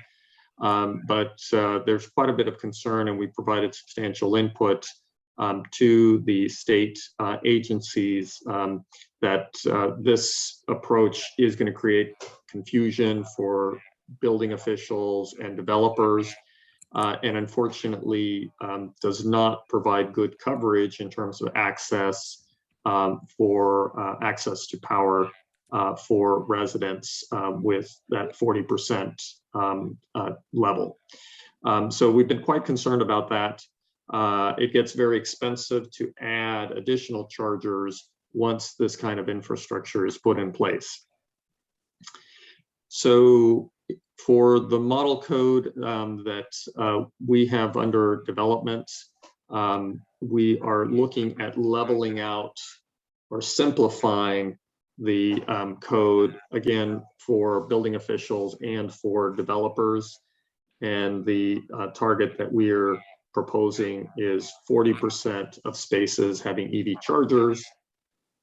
But there's quite a bit of concern, and we provided substantial input to the state agencies that this approach is going to create confusion for building officials and developers, and unfortunately does not provide good coverage in terms of access access to power for residents with that 40% level. So we've been quite concerned about that. It gets very expensive to add additional chargers once this kind of infrastructure is put in place. So for the model code that we have under development, we are looking at leveling out or simplifying the code, again, for building officials and for developers. And the target that we're proposing is 40% of spaces having EV chargers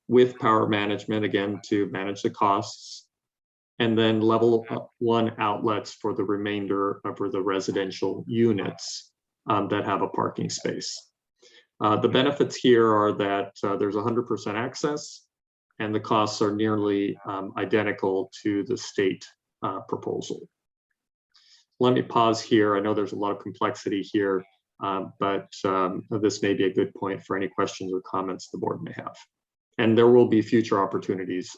with power management, again, to manage the costs, and then level 1 outlets for the remainder of the residential units that have a parking space. The benefits here are that there's 100% access, and the costs are nearly identical to the state proposal. Let me pause here. I know there's a lot of complexity here, but this may be a good point for any questions or comments the board may have. And there will be future opportunities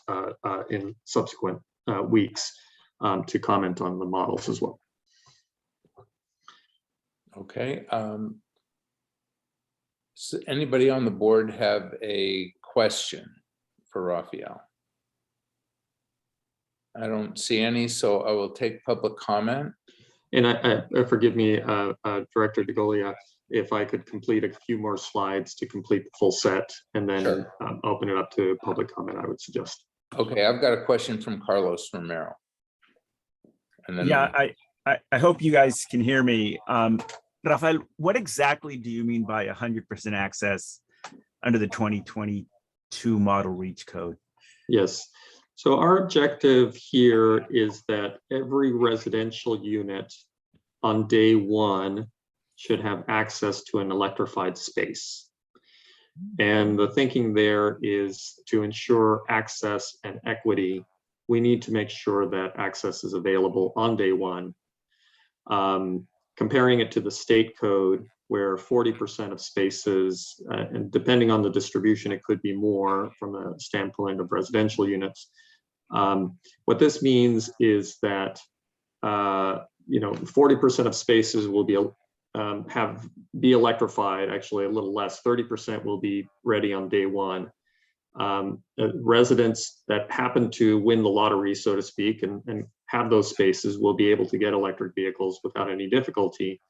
in subsequent weeks to comment on the models as well. Okay. So anybody on the board have a question for Raphael? I don't see any, so I will take public comment. And forgive me, Director DeGolia, if I could complete a few more slides to complete the full set and then Sure. Open it up to public comment, I would suggest. Okay, I've got a question from Carlos Romero. And then Yeah, I hope you guys can hear me. Rafael, what exactly do you mean by 100% access under the 2022 2 model reach code? Yes. So our objective here is that every residential unit on day 1 should have access to an electrified space. And the thinking there is to ensure access and equity, we need to make sure that access is available on day 1. Comparing it to the state code, where 40% of spaces, and depending on the distribution, it could be more from the standpoint of residential units. What this means is that 40% of spaces will be electrified. Actually, a little less. 30% will be ready on day 1. Residents that happen to win the lottery, so to speak, and have those spaces will be able to get electric vehicles without any difficulty.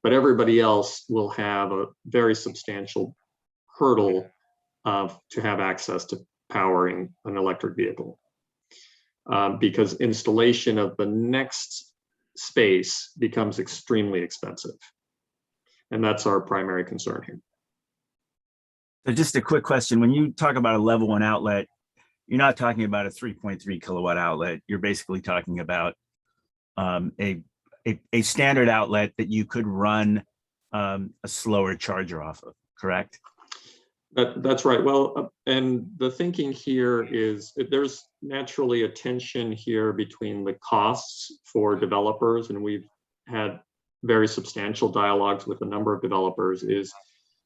But everybody else will have a very substantial hurdle to have access to powering an electric vehicle. Because installation of the next space becomes extremely expensive. And that's our primary concern here. So just a quick question. When you talk about a level 1 outlet, you're not talking about a 3.3 kilowatt outlet. You're basically talking about a standard outlet that you could run a slower charger off of, correct? That's right. Well, and the thinking here is there's naturally a tension here between the costs for developers, and we've had very substantial dialogues with a number of developers, is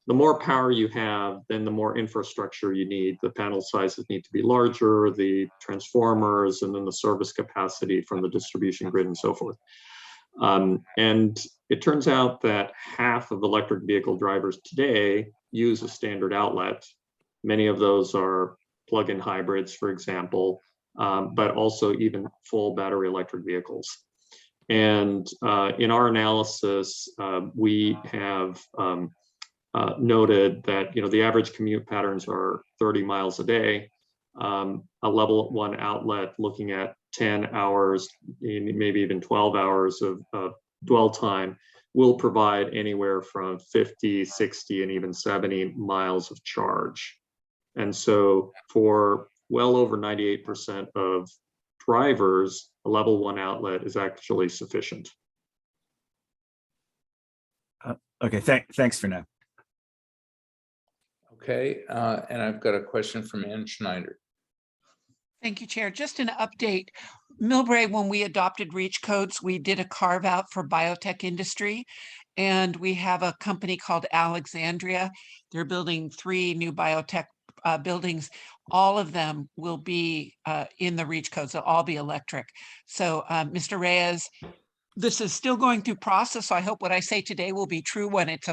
the more power you have, then the more infrastructure you need. The panel sizes need to be larger, the transformers, and then the service capacity from the distribution grid and so forth. And it turns out that half of electric vehicle drivers today use a standard outlet. Many of those are plug-in hybrids, for example, but also even full battery electric vehicles. And in our analysis, we have noted that the average commute patterns are 30 miles a day. A level 1 outlet looking at 10 hours, maybe even 12 hours of dwell time will provide anywhere from 50, 60, and even 70 miles of charge. And so for well over 98% of drivers, a level 1 outlet is actually sufficient. Okay, thanks for now. Okay, and I've got a question from Ann Schneider. Thank you, Chair. Just an update. Millbrae, when we adopted REACH codes, we did a carve out for biotech industry. And we have a company called Alexandria. They're building 3 new biotech buildings. All of them will be in the REACH codes. They'll all be electric. So Mr. Reyes, this is still going through process. So I hope what I say today will be true when it's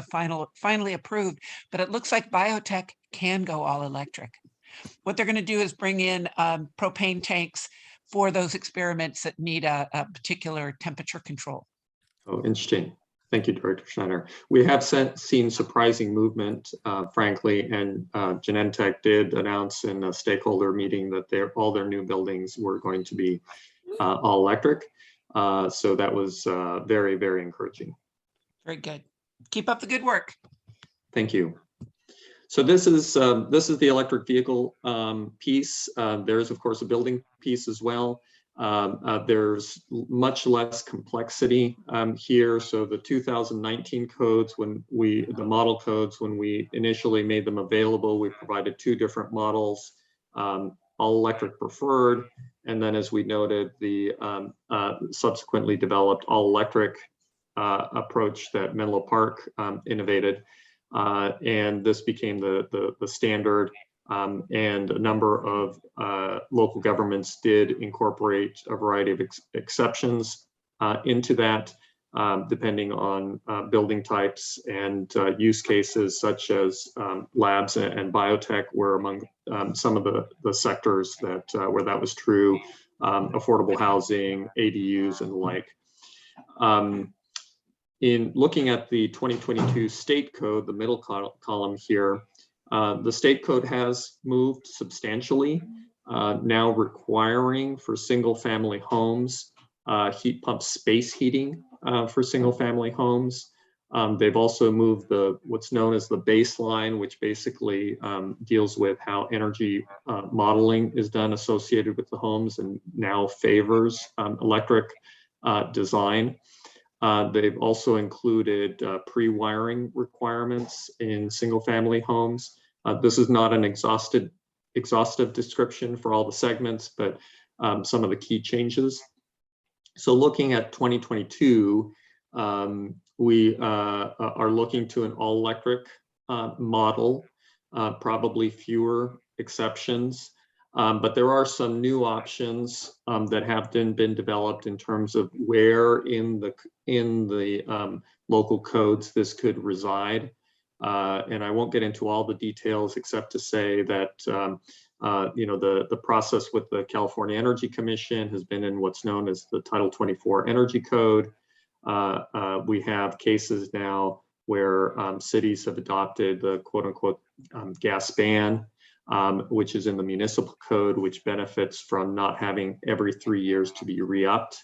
finally approved. But it looks like biotech can go all electric. What they're going to do is bring in propane tanks for those experiments that need a particular temperature control. Oh, interesting. Thank you, Director Schneider. We have seen surprising movement, frankly, and Genentech did announce in a stakeholder meeting that all their new buildings were going to be all electric. So that was very, very encouraging. Very good. Keep up the good work. Thank you. So this is the electric vehicle piece. There's of course a building piece as well. There's much less complexity here. So the 2019 codes, the model codes, when we initially made them available, we provided 2 different models, all electric preferred, and then as we noted, the subsequently developed all electric approach that Menlo Park innovated. And this became the standard, and a number of local governments did incorporate a variety of exceptions into that, depending on building types and use cases, such as labs and biotech were among some of the sectors that where that was true, affordable housing, ADUs, and the like. In looking at the 2022 state code, the middle column here, the state code has moved substantially, now requiring for single family homes, heat pump space heating for single family homes, They've also moved what's known as the baseline, which basically deals with how energy modeling is done associated with the homes and now favors electric design. They've also included pre-wiring requirements in single-family homes. This is not an exhaustive description for all the segments, but some of the key changes. So looking at 2022, we are looking to an all-electric model, probably fewer exceptions, but there are some new options that have been developed in terms of where in the local codes this could reside. And I won't get into all the details except to say that the process with the California Energy Commission has been in what's known as the Title 24 Energy Code. We have cases now where cities have adopted the quote unquote gas ban, which is in the municipal code, which benefits from not having every 3 years to be re-upped.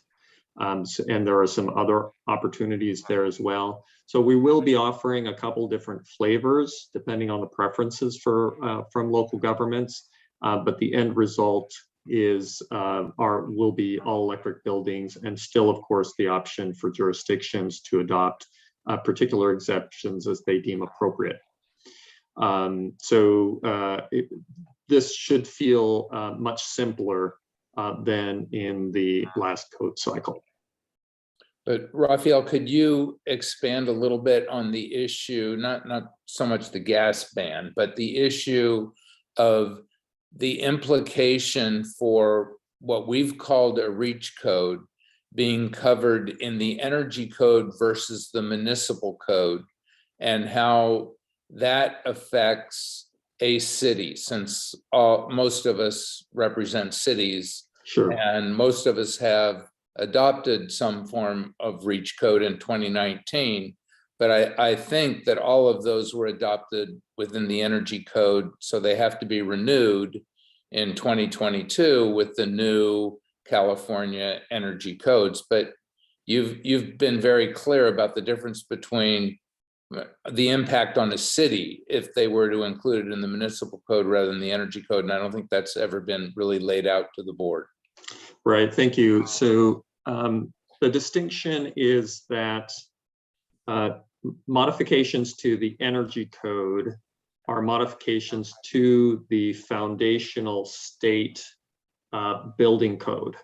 And there are some other opportunities there as well. So we will be offering a couple different flavors depending on the preferences from local governments, but the end result will be all electric buildings, and still, of course, the option for jurisdictions to adopt particular exceptions as they deem appropriate. This should feel much simpler than in the last code cycle. But Raphael, could you expand a little bit on the issue, not so much the gas ban, but the issue of the implication for what we've called a reach code being covered in the energy code versus the municipal code, and how that affects a city, since most of us represent cities. Sure. And most of us have adopted some form of reach code in 2019. But I think that all of those were adopted within the energy code, so they have to be renewed in 2022 with the new California energy codes. But you've been very clear about the difference between the impact on a city if they were to include it in the municipal code rather than the energy code, and I don't think that's ever been really laid out to the board. Right, thank you. So the distinction is that modifications to the energy code are modifications to the foundational state building code.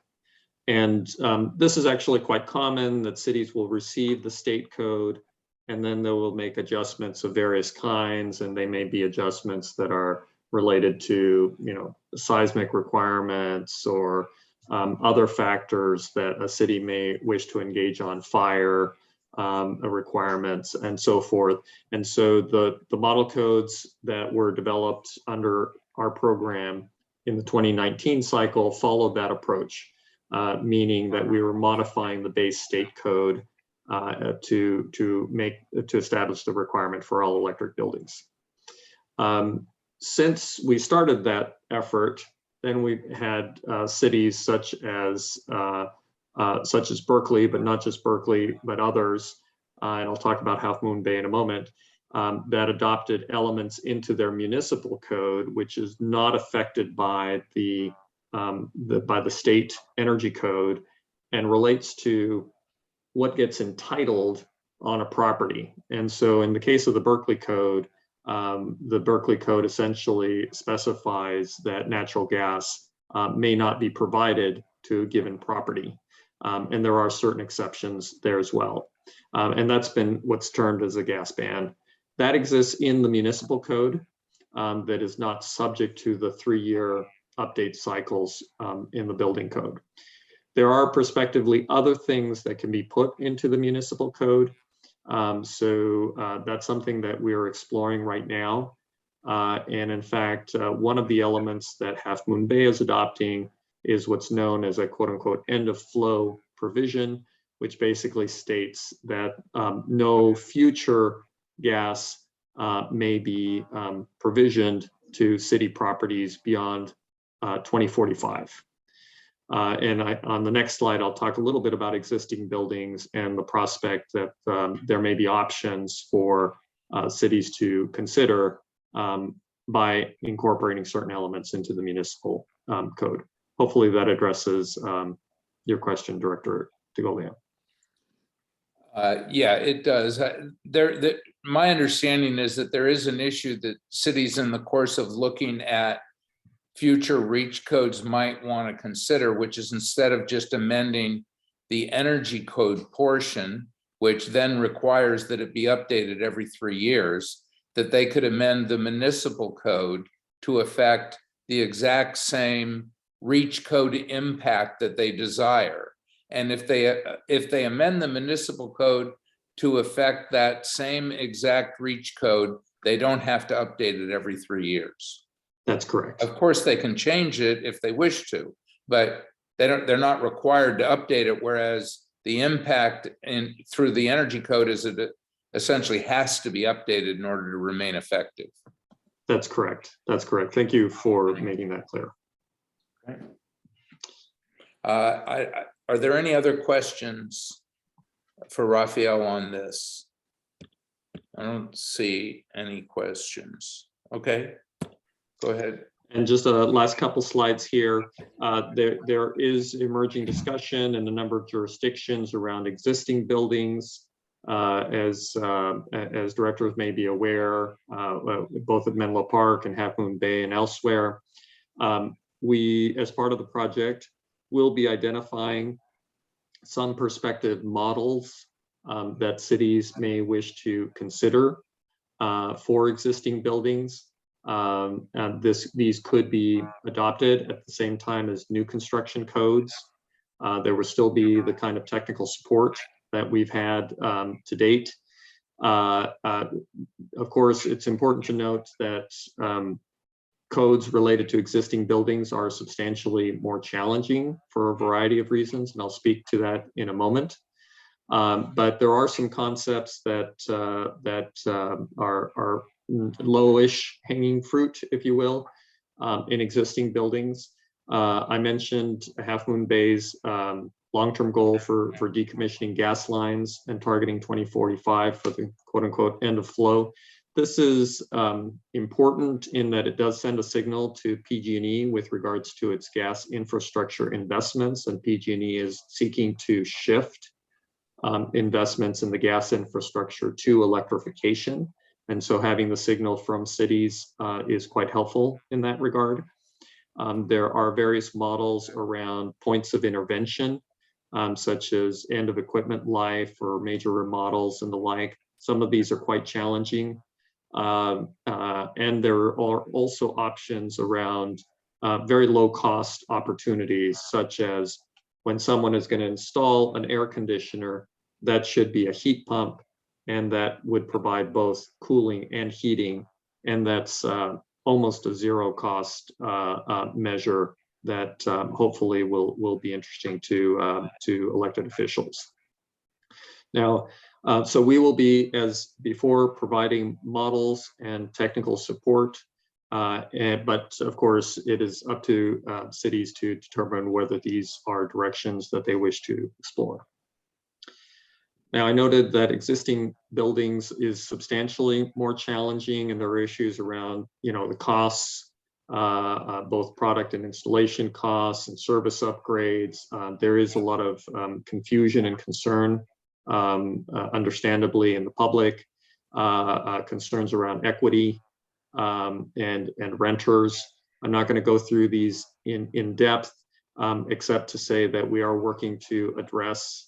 And this is actually quite common, that cities will receive the state code and then they will make adjustments of various kinds, and they may be adjustments that are related to, seismic requirements or other factors that a city may wish to engage on, fire requirements and so forth. And so the model codes that were developed under our program in the 2019 cycle followed that approach, meaning that we were modifying the base state code to establish the requirement for all electric buildings. Since we started that effort, then we've had cities such as Berkeley, but not just Berkeley, but others, and I'll talk about Half Moon Bay in a moment, that adopted elements into their municipal code, which is not affected by the state energy code and relates to what gets entitled on a property. And so in the case of the Berkeley code essentially specifies that natural gas may not be provided to a given property. And there are certain exceptions there as well. And that's been what's termed as a gas ban. That exists in the municipal code that is not subject to the 3-year update cycles in the building code. There are prospectively other things that can be put into the municipal code. So that's something that we're exploring right now. And in fact, one of the elements that Half Moon Bay is adopting is what's known as a quote unquote end of flow provision, which basically states that no future gas may be provisioned to city properties beyond 2045. And on the next slide, I'll talk a little bit about existing buildings and the prospect that there may be options for cities to consider by incorporating certain elements into the municipal code. Hopefully that addresses your question, Director DeGolia. Yeah, it does. My understanding is that there is an issue that cities in the course of looking at future reach codes might want to consider, which is instead of just amending the energy code portion, which then requires that it be updated every 3 years, that they could amend the municipal code to affect the exact same reach code impact that they desire. And if they amend the municipal code to affect that same exact reach code, they don't have to update it every 3 years. That's correct. Of course, they can change it if they wish to, but they're not required to update it, whereas the impact through the energy code is that it essentially has to be updated in order to remain effective. That's correct. That's correct. Thank you for making that clear. Are there any other questions for Raphael on this? I don't see any questions. Okay, go ahead. And just a last couple slides here. There is emerging discussion in a number of jurisdictions around existing buildings. As directors may be aware, both at Menlo Park and Half Moon Bay and elsewhere, we, as part of the project, will be identifying some perspective models that cities may wish to consider for existing buildings. And these could be adopted at the same time as new construction codes. There will still be the kind of technical support that we've had to date. Of course, it's important to note that codes related to existing buildings are substantially more challenging for a variety of reasons, and I'll speak to that in a moment. But there are some concepts that are lowish hanging fruit, if you will, in existing buildings. I mentioned Half Moon Bay's long-term goal for decommissioning gas lines and targeting 2045 for the quote-unquote end of flow. This is important in that it does send a signal to PG&E with regards to its gas infrastructure investments, and PG&E is seeking to shift investments in the gas infrastructure to electrification. And so having the signal from cities is quite helpful in that regard. There are various models around points of intervention, such as end of equipment life or major remodels and the like. Some of these are quite challenging. And there are also options around very low cost opportunities, such as when someone is going to install an air conditioner, that should be a heat pump, and that would provide both cooling and heating. And that's almost a zero cost measure that hopefully will be interesting to elected officials. Now, so we will be, as before, providing models and technical support, but of course it is up to cities to determine whether these are directions that they wish to explore. Now, I noted that existing buildings is substantially more challenging, and there are issues around, the costs, both product and installation costs and service upgrades. There is a lot of confusion and concern, understandably, in the public, concerns around equity and renters. I'm not going to go through these in depth, except to say that we are working to address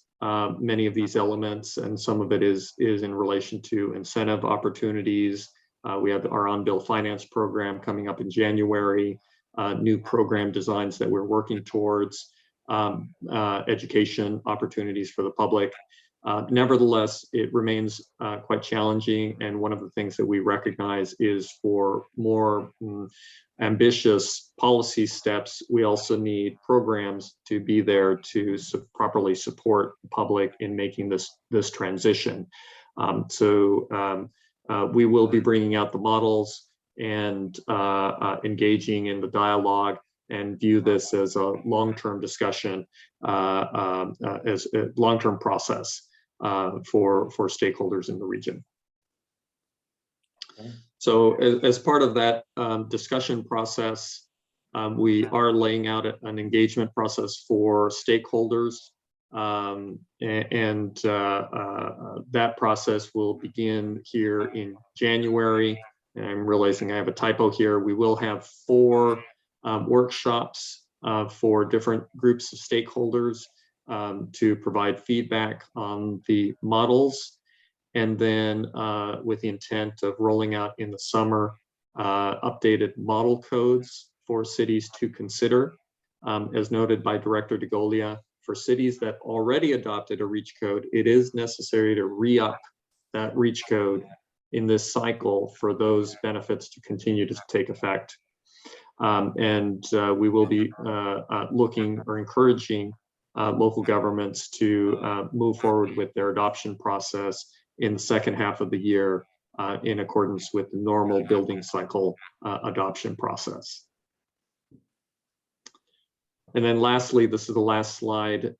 many of these elements, and some of it is in relation to incentive opportunities. We have our on-bill finance program coming up in January, new program designs that we're working towards, education opportunities for the public. Nevertheless, it remains quite challenging, and one of the things that we recognize is for more ambitious policy steps, we also need programs to be there to properly support the public in making this transition. We will be bringing out the models and engaging in the dialogue and view this as a long-term discussion, as a long-term process for stakeholders in the region. So as part of that discussion process, we are laying out an engagement process for stakeholders, that process will begin here in January. And I'm realizing I have a typo here. We will have 4 workshops for different groups of stakeholders to provide feedback on the models. And then with the intent of rolling out in the summer, updated model codes for cities to consider. As noted by Director DeGolia, for cities that already adopted a REACH code, it is necessary to re-up that REACH code in this cycle for those benefits to continue to take effect. We will be looking or encouraging local governments to move forward with their adoption process in the second half of the year in accordance with the normal building cycle adoption process. And then lastly, this is the last slide.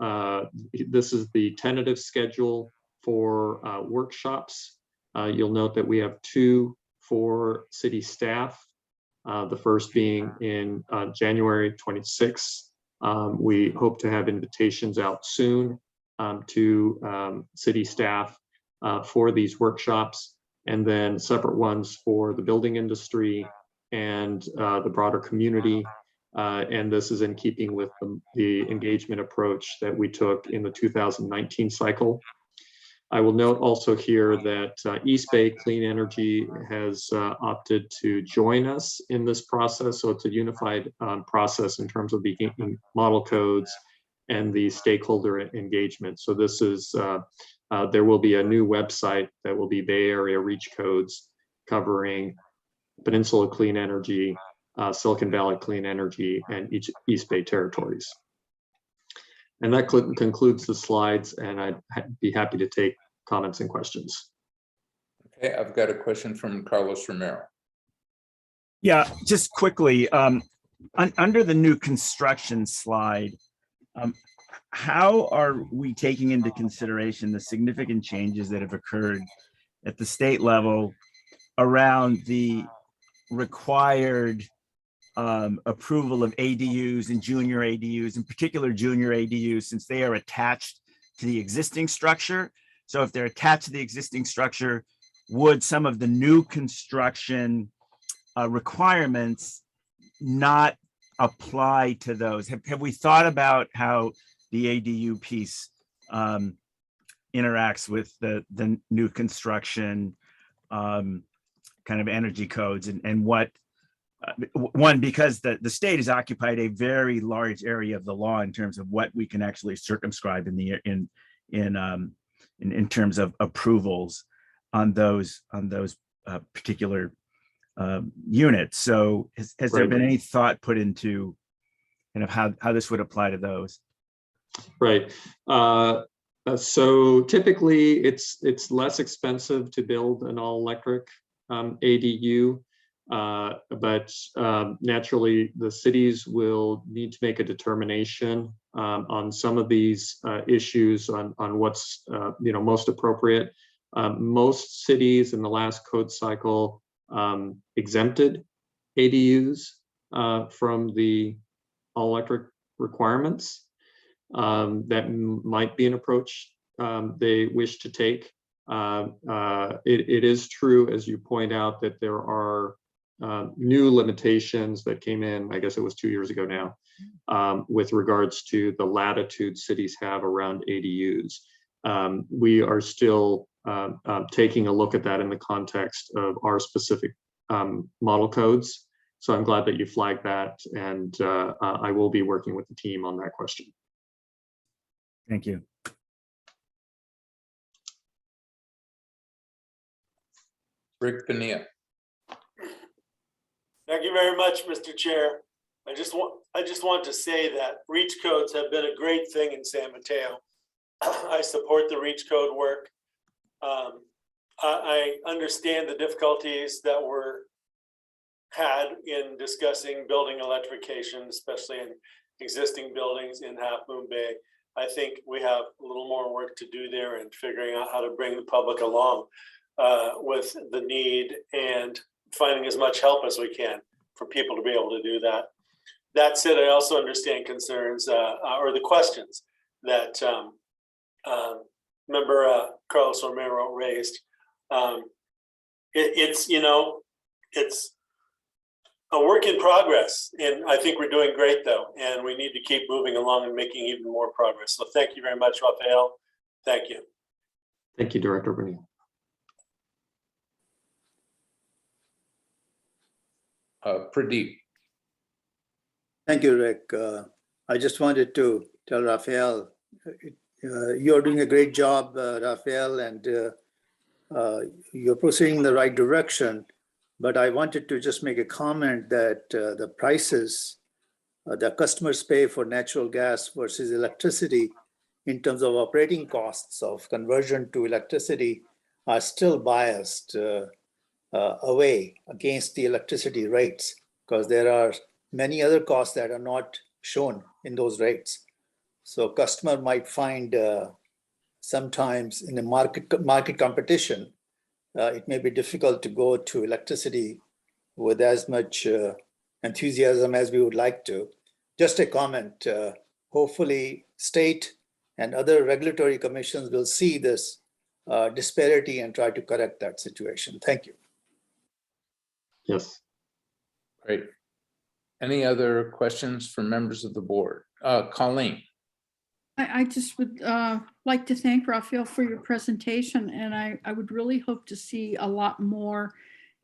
This is the tentative schedule for workshops. You'll note that we have 2 for city staff. The first being in January 26th. We hope to have invitations out soon to city staff for these workshops, and then separate ones for the building industry and the broader community. And this is in keeping with the engagement approach that we took in the 2019 cycle. I will note also here that East Bay Clean Energy has opted to join us in this process. So it's a unified process in terms of the model codes and the stakeholder engagement. So this is, there will be a new website that will be Bay Area REACH codes covering Peninsula Clean Energy, Silicon Valley Clean Energy, and East Bay territories. And that concludes the slides, and I'd be happy to take comments and questions. Okay, I've got a question from Carlos Romero. Yeah, just quickly, under the new construction slide, how are we taking into consideration the significant changes that have occurred at the state level around the required approval of ADUs and junior ADUs, in particular junior ADUs, since they are attached to the existing structure? So if they're attached to the existing structure, would some of the new construction requirements not apply to those? Have we thought about how the ADU piece interacts with the new construction kind of energy codes, and what, one, because the state has occupied a very large area of the law in terms of what we can actually circumscribe in terms of approvals on those particular units. So has there been any thought put into kind of how this would apply to those? Right. So typically it's less expensive to build an all-electric ADU, but naturally the cities will need to make a determination on some of these issues on what's most appropriate. Most cities in the last code cycle exempted ADUs from the all-electric requirements. That might be an approach they wish to take. It is true, as you point out, that there are new limitations that came in, I guess it was 2 years ago now, with regards to the latitude cities have around ADUs. We are still taking a look at that in the context of our specific model codes. So I'm glad that you flagged that, and I will be working with the team on that question. Thank you. Rick Pania. Thank you very much, Mr. Chair. I just want to say that REACH codes have been a great thing in San Mateo. I support the REACH code work. I understand the difficulties that were had in discussing building electrification, especially in existing buildings in Half Moon Bay. I think we have a little more work to do there in figuring out how to bring the public along with the need and finding as much help as we can for people to be able to do that. That said, I also understand concerns or the questions that member Carlos Romero raised. It's, you know, it's a work in progress, and I think we're doing great though, and we need to keep moving along and making even more progress. So thank you very much, Rafael. Thank you. Thank you, Director Bernini. Pradeep. Thank you, Rick. I just wanted to tell Rafael, you're doing a great job, Rafael, and you're proceeding in the right direction. But I wanted to just make a comment that the prices that customers pay for natural gas versus electricity in terms of operating costs of conversion to electricity are still biased away against the electricity rates, because there are many other costs that are not shown in those rates. So customer might find sometimes in a market competition, it may be difficult to go to electricity with as much enthusiasm as we would like to. Just a comment, hopefully state and other regulatory commissions will see this disparity and try to correct that situation. Thank you. Yes. Great. Any other questions from members of the board? Colleen. I just would like to thank Rafael for your presentation, and I would really hope to see a lot more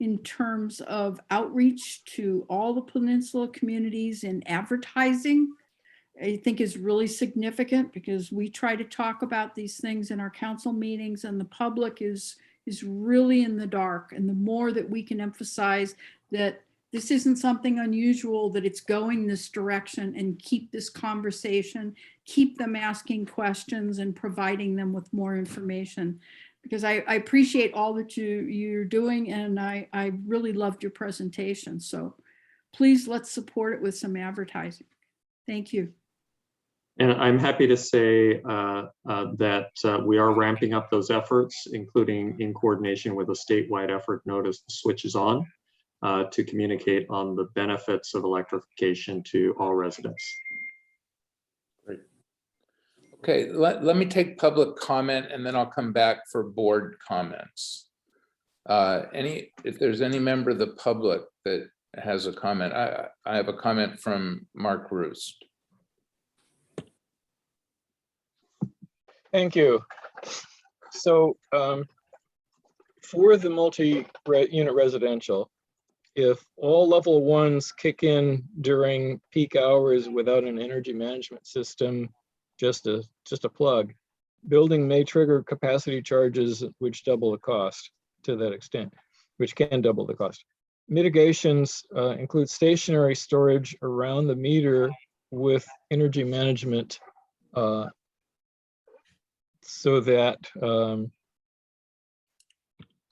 in terms of outreach to all the Peninsula communities and advertising. I think is really significant, because we try to talk about these things in our council meetings and the public is really in the dark. And the more that we can emphasize that this isn't something unusual, that it's going this direction, and keep this conversation, keep them asking questions and providing them with more information. Because I appreciate all that you're doing, and I really loved your presentation. So please let's support it with some advertising. Thank you. And I'm happy to say that we are ramping up those efforts, including in coordination with a statewide effort known as the Switch is On, to communicate on the benefits of electrification to all residents. Great. Okay, let me take public comment and then I'll come back for board comments. If there's any member of the public that has a comment, I have a comment from Mark Roost. Thank you. So for the multi-unit residential, if all level ones kick in during peak hours without an energy management system, just a plug, building may trigger capacity charges which double the cost to that extent, which can double the cost. Mitigations include stationary storage around the meter with energy management so that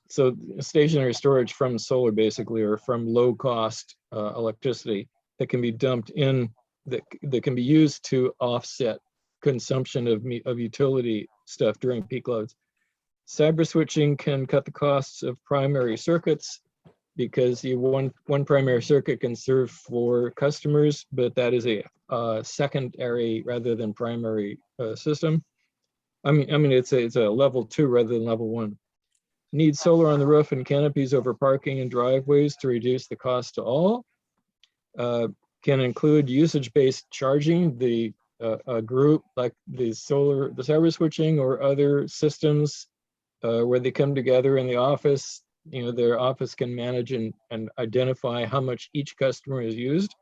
so stationary storage from solar basically, or from low cost electricity that can be dumped in, that can be used to offset consumption of utility stuff during peak loads. Cyber switching can cut the costs of primary circuits, because one primary circuit can serve for customers, but that is a secondary rather than primary system. I mean, it's a level 2 rather than level 1. Need solar on the roof and canopies over parking and driveways to reduce the cost to all. Can include usage-based charging. A group like the cyber switching or other systems where they come together in the office, their office can manage and identify how much each customer has used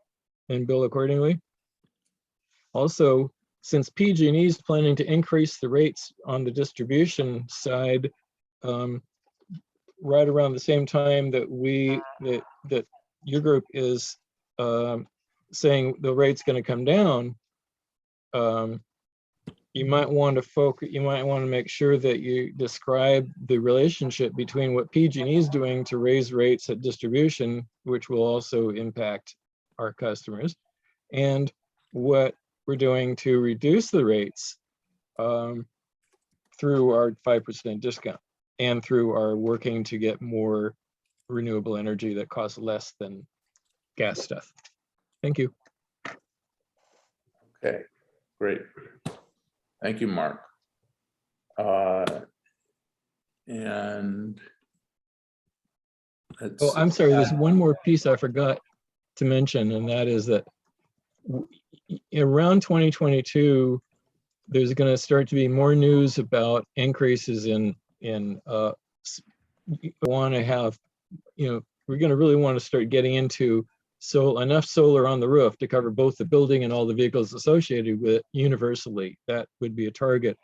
and bill accordingly. Also, since PG&E is planning to increase the rates on the distribution side, right around the same time that that your group is saying the rate's going to come down, you might want to focus, you might want to make sure that you describe the relationship between what PG&E is doing to raise rates at distribution, which will also impact our customers, and what we're doing to reduce the rates through our 5% discount and through our working to get more renewable energy that costs less than gas stuff. Thank you. Okay, great. Thank you, Mark. And Oh, I'm sorry, there's one more piece I forgot to mention, and that is that around 2022, there's going to start to be more news about increases in want to have, we're going to really want to start getting into enough solar on the roof to cover both the building and all the vehicles associated with it universally. That would be a target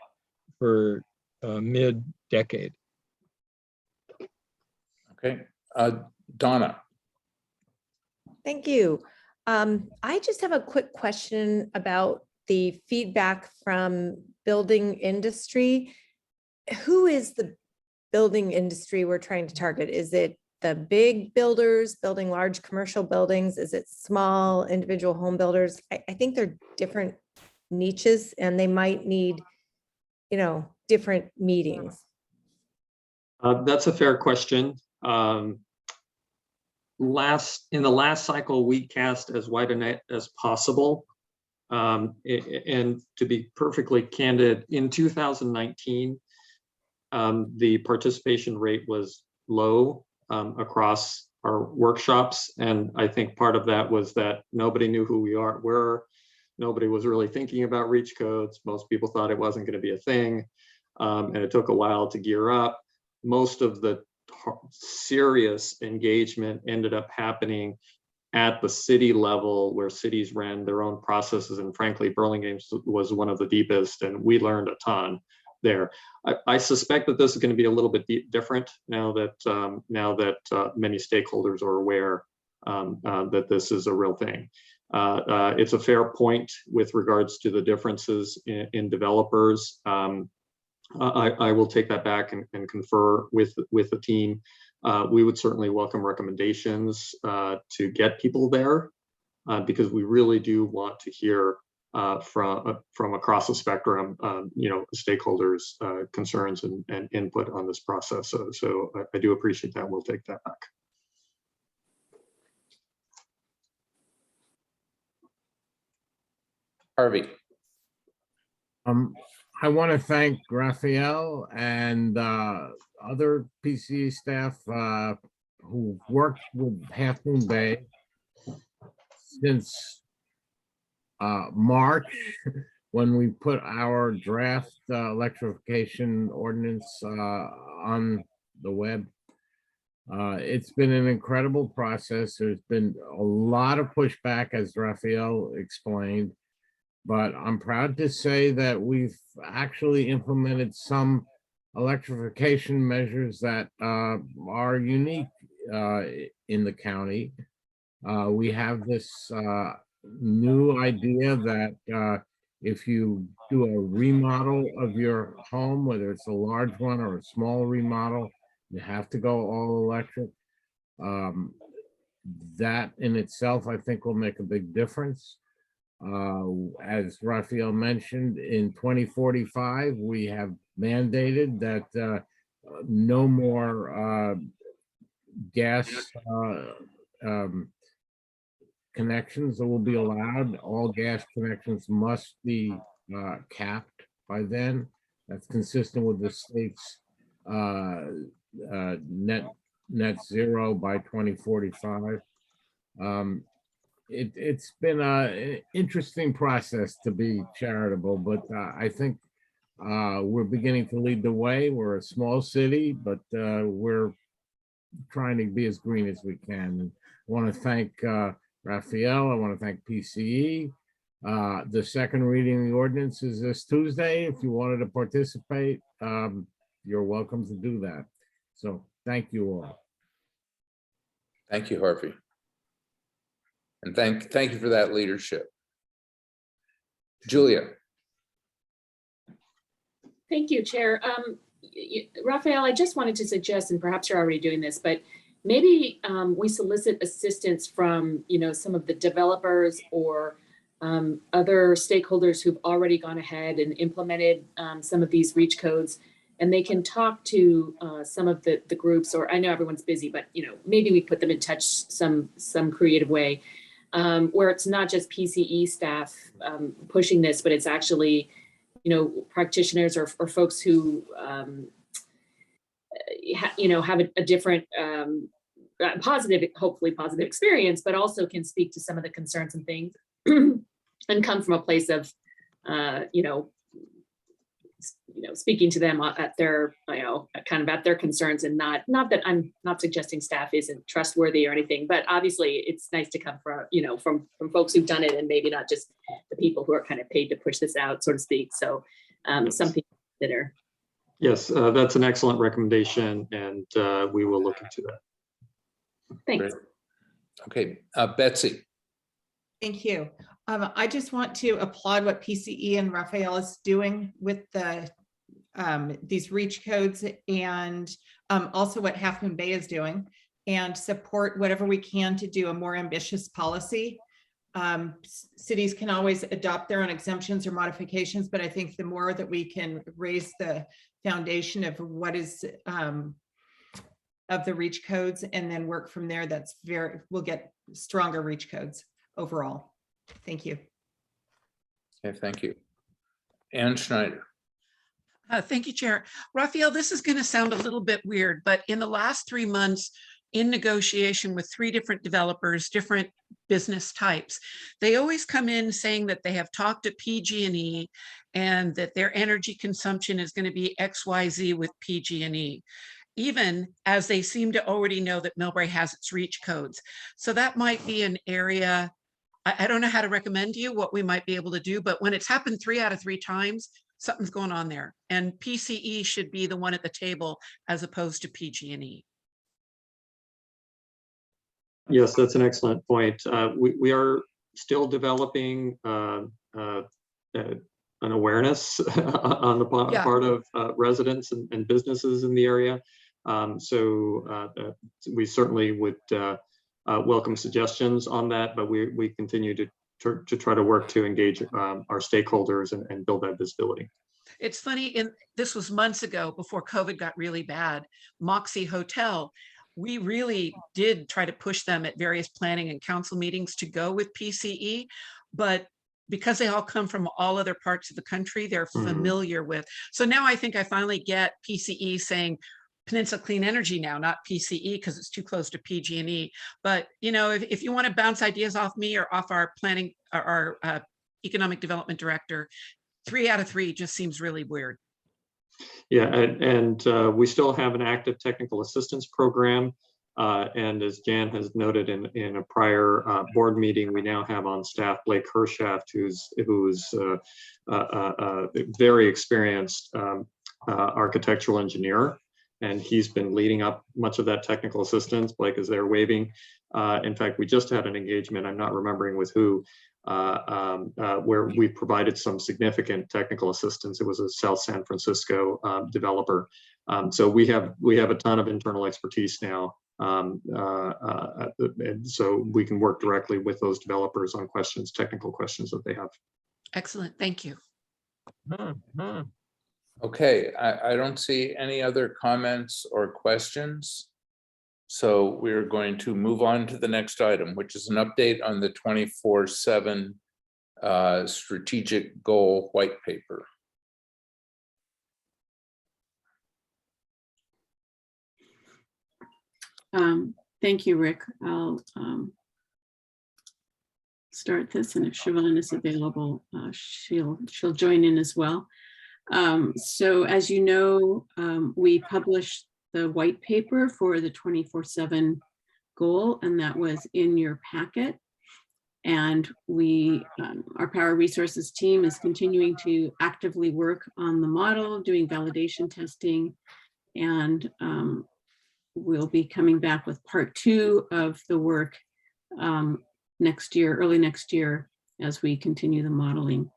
for mid-decade. Okay, Donna. Thank you. I just have a quick question about the feedback from building industry. Who is the building industry we're trying to target? Is it the big builders building large commercial buildings? Is it small individual home builders? I think they're different niches and they might need, different meetings. That's a fair question. In the last cycle, we cast as wide a net as possible. And to be perfectly candid, in 2019, the participation rate was low across our workshops. And I think part of that was that nobody knew who we were. Nobody was really thinking about reach codes. Most people thought it wasn't going to be a thing. And it took a while to gear up. Most of the serious engagement ended up happening at the city level, where cities ran their own processes. And frankly, Burlingame was one of the deepest, and we learned a ton there. I suspect that this is going to be a little bit different now that many stakeholders are aware that this is a real thing. It's a fair point with regards to the differences in developers. I will take that back and confer with the team. We would certainly welcome recommendations to get people there, because we really do want to hear from across the spectrum, stakeholders' concerns and input on this process. So I do appreciate that. We'll take that back. Harvey. I want to thank Raphael and other PCE staff who worked with Half Moon Bay since March, when we put our draft electrification ordinance on the web. It's been an incredible process. There's been a lot of pushback, as Raphael explained, but I'm proud to say that we've actually implemented some electrification measures that are unique in the county. We have this new idea that if you do a remodel of your home, whether it's a large one or a small remodel, you have to go all electric. That in itself, I think, will make a big difference. As Raphael mentioned, in 2045, we have mandated that no more gas connections that will be allowed. All gas connections must be capped by then. That's consistent with the state's net zero by 2045. It's been an interesting process, to be charitable, but I think we're beginning to lead the way. We're a small city, but we're trying to be as green as we can. And I want to thank Raphael. I want to thank PCE. The second reading of the ordinance is this Tuesday. If you wanted to participate, you're welcome to do that. So thank you all. Thank you, Harvey. And thank you for that leadership. Julia. Thank you, Chair. Raphael, I just wanted to suggest, and perhaps you're already doing this, but maybe we solicit assistance from, some of the developers or other stakeholders who've already gone ahead and implemented some of these reach codes, and they can talk to some of the groups, or I know everyone's busy, but maybe we put them in touch some creative way where it's not just PCE staff pushing this, but it's actually practitioners or folks who have a different positive, hopefully positive experience, but also can speak to some of the concerns and things and come from a place of speaking to them at their kind of at their concerns, and not that I'm not suggesting staff isn't trustworthy or anything, but obviously it's nice to come from from folks who've done it, and maybe not just the people who are kind of paid to push this out, so to speak. So something to consider. Yes, that's an excellent recommendation, and we will look into that. Thanks. Great. Okay, Betsy. Thank you. I just want to applaud what PCE and Raphael is doing with the these reach codes, and also what Half Moon Bay is doing, and support whatever we can to do a more ambitious policy. Cities can always adopt their own exemptions or modifications, but I think the more that we can raise the foundation of what is of the reach codes and then work from there, we'll get stronger reach codes overall. Thank you. Okay, thank you. Ann Schneider. Thank you, Chair. Raphael, this is going to sound a little bit weird, but in the last 3 months, in negotiation with 3 different developers, different business types, they always come in saying that they have talked to PG&E and that their energy consumption is going to be XYZ with PG&E, even as they seem to already know that Millbrae has its reach codes. So that might be an area, I don't know how to recommend to you what we might be able to do, but when it's happened 3 out of 3 times, something's going on there. And PCE should be the one at the table as opposed to PG&E. Yes, that's an excellent point. We are still developing an awareness on the part of residents and businesses in the area. So we certainly would welcome suggestions on that, but we continue to try to work to engage our stakeholders and build that visibility. It's funny, this was months ago before COVID got really bad. Moxie Hotel, we really did try to push them at various planning and council meetings to go with PCE, but because they all come from all other parts of the country, they're familiar with. So now I think I finally get PCE saying Peninsula Clean Energy now, not PCE, because it's too close to PG&E. But if you want to bounce ideas off me or off our planning, our economic development director, 3 out of 3 just seems really weird. Yeah, and we still have an active technical assistance program. And as Jan has noted in a prior board meeting, we now have on staff Blake Hershaft, who's a very experienced architectural engineer, and he's been leading up much of that technical assistance. Blake is there waving. In fact, we just had an engagement, I'm not remembering with who, where we provided some significant technical assistance. It was a South San Francisco developer. So we have a ton of internal expertise now. And so we can work directly with those developers on technical questions that they have. Excellent, thank you. Okay, I don't see any other comments or questions. So we're going to move on to the next item, which is an update on the 24/7 strategic goal white paper. Thank you, Rick. I'll start this, and if Siobhan is available, she'll join in as well. So as you know, we published the white paper for the 24/7 goal, and that was in your packet. And we, our Power Resources team is continuing to actively work on the model, doing validation testing, and we'll be coming back with part 2 of the work next year, early next year, as we continue the modeling.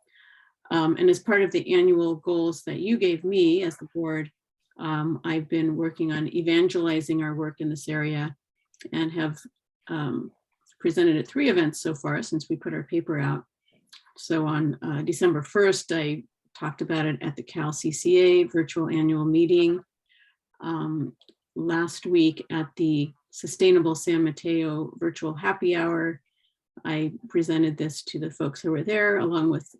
And as part of the annual goals that you gave me as the board, I've been working on evangelizing our work in this area and have presented at 3 events so far since we put our paper out. So on December 1st, I talked about it at the Cal CCA virtual annual meeting. Last week at the Sustainable San Mateo virtual happy hour, I presented this to the folks who were there, along with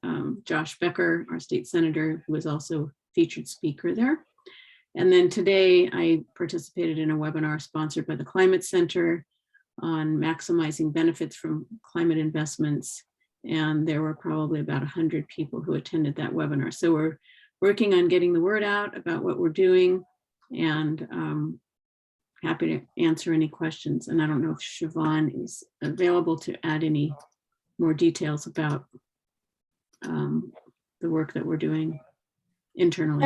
Josh Becker, our state senator, who was also featured speaker there. And then today I participated in a webinar sponsored by the Climate Center on maximizing benefits from climate investments. And there were probably about 100 people who attended that webinar. So we're working on getting the word out about what we're doing, and happy to answer any questions. And I don't know if Siobhan is available to add any more details about the work that we're doing internally.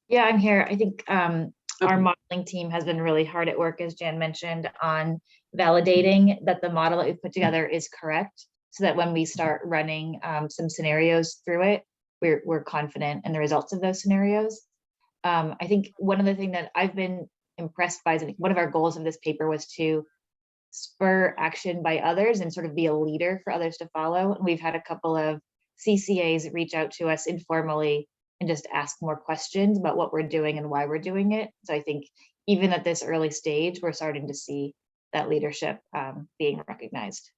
Yeah, I'm here. I think our Okay. modeling team has been really hard at work, as Jan mentioned, on validating that the model that we've put together is correct, so that when we start running some scenarios through it, we're confident in the results of those scenarios. I think one of the things that I've been impressed by is, I think one of our goals of this paper was to spur action by others and sort of be a leader for others to follow. And we've had a couple of CCAs reach out to us informally and just ask more questions about what we're doing and why we're doing it. So I think even at this early stage, we're starting to see that leadership being recognized.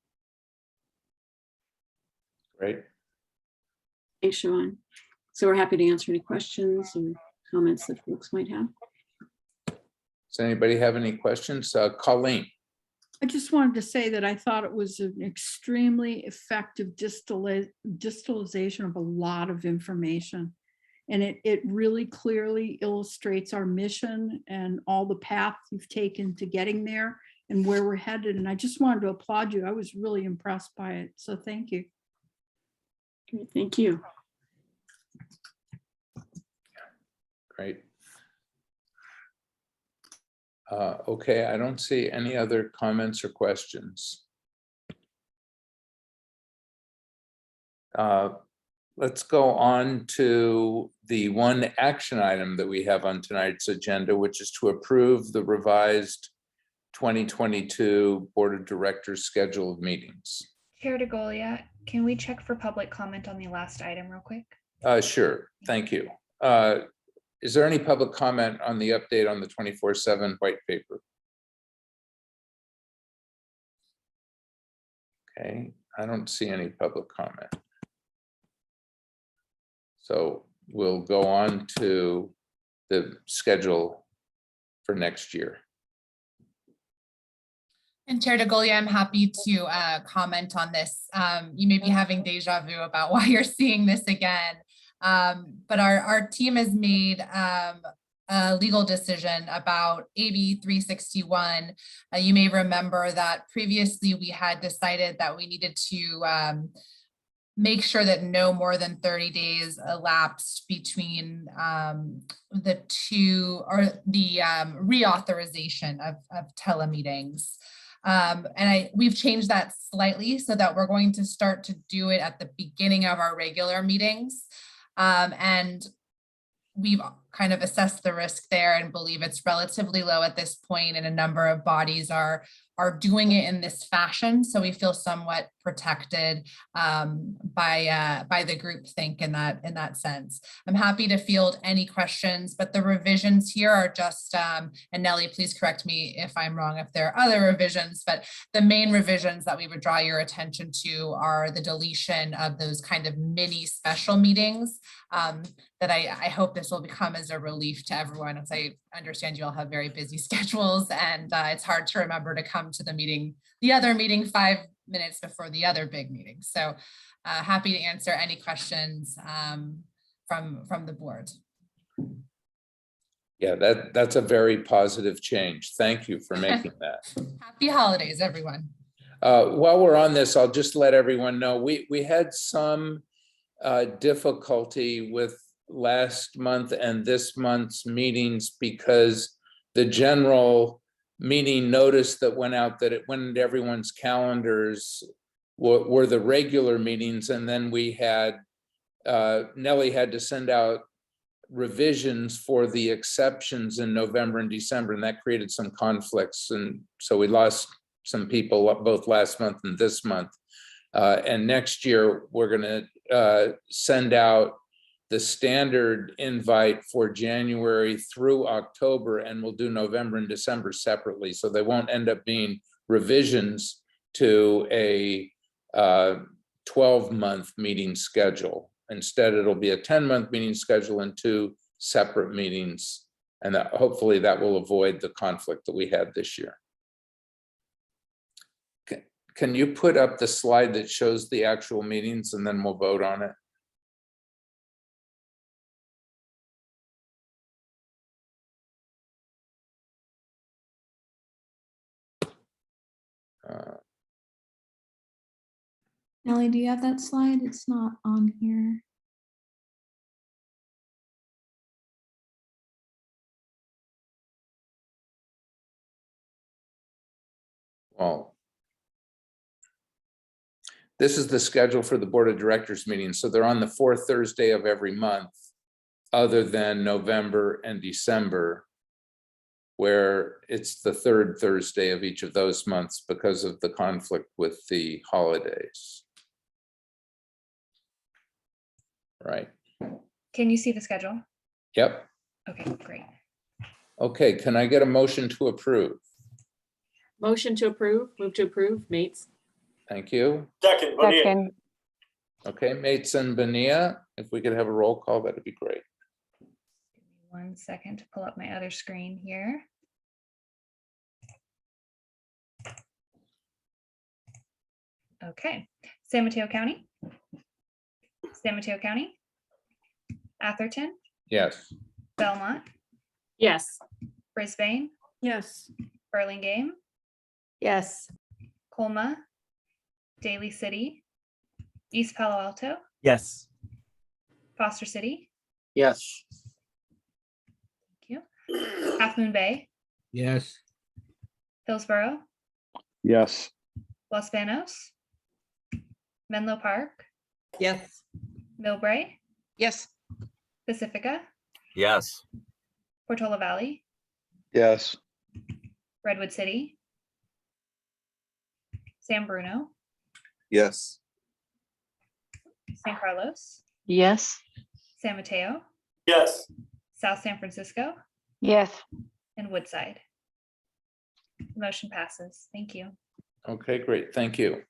Great. Thanks, Siobhan. So we're happy to answer any questions and comments that folks might have. Does anybody have any questions? Colleen? I just wanted to say that I thought it was an extremely effective distillation of a lot of information. And it really clearly illustrates our mission and all the path you've taken to getting there and where we're headed. And I just wanted to applaud you. I was really impressed by it. So thank you. Thank you. Great. Okay, I don't see any other comments or questions. Let's go on to the one action item that we have on tonight's agenda, which is to approve the revised 2022 Board of Directors schedule of meetings. Chair DeGolia, can we check for public comment on the last item real quick? Sure, thank you. Is there any public comment on the update on the 24/7 white paper? Okay, I don't see any public comment. So we'll go on to the schedule for next year. And Chair DeGolia, I'm happy to comment on this. You may be having deja vu about why you're seeing this again. But our team has made a legal decision about AB 361. You may remember that previously we had decided that we needed to make sure that no more than 30 days elapsed between the reauthorization of telemeetings. And we've changed that slightly so that we're going to start to do it at the beginning of our regular meetings. And we've kind of assessed the risk there and believe it's relatively low at this point, and a number of bodies are doing it in this fashion. So we feel somewhat protected by the groupthink in that sense. I'm happy to field any questions, but the revisions here are just, and Nellie, please correct me if I'm wrong, if there are other revisions, but the main revisions that we would draw your attention to are the deletion of those kind of mini special meetings that I hope this will become as a relief to everyone, as I understand you all have very busy schedules, and it's hard to remember to come to the other meeting 5 minutes before the other big meeting. So happy to answer any questions from the board. Yeah, that's a very positive change. Thank you for making that. Happy holidays, everyone. While we're on this, I'll just let everyone know we had some difficulty with last month and this month's meetings because the general meeting notice that went out that it went into everyone's calendars were the regular meetings, and then we had Nellie had to send out revisions for the exceptions in November and December, and that created some conflicts. And so we lost some people both last month and this month. And next year, we're going to send out the standard invite for January through October, and we'll do November and December separately. So they won't end up being revisions to a 12-month meeting schedule. Instead, it'll be a 10-month meeting schedule and 2 separate meetings. And that, hopefully that will avoid the conflict that we had this year. Can you put up the slide that shows the actual meetings, and then we'll vote on it? Nellie, do you have that slide? It's not on here. Well, this is the schedule for the Board of Directors meeting. So they're on the 4th Thursday of every month, other than November and December, where it's the 3rd Thursday of each of those months because of the conflict with the holidays. Right. Can you see the schedule? Yep. Okay, great. Okay, can I get a motion to approve? Motion to approve, move to approve, Mates. Thank you. Second, Bonilla. Second. Okay, Mates and Benia, if we could have a roll call, that'd be great. 1 second to pull up my other screen here. Okay, San Mateo County. San Mateo County. Atherton, Yes. Belmont, Yes. Brisbane, Yes. Burlingame, Yes. Colma, Daly City, East Palo Alto, Yes. Foster City. Yes. Thank you. Half Moon Bay, Yes. Hillsborough, Yes. Los Banos, Menlo Park, Yes. Millbrae, Yes. Pacifica, Yes. Portola Valley, Yes. Redwood City, San Bruno, Yes. San Carlos, Yes. San Mateo, Yes. South San Francisco, Yes. and Woodside. Motion passes. Thank you. Okay, great. Thank you.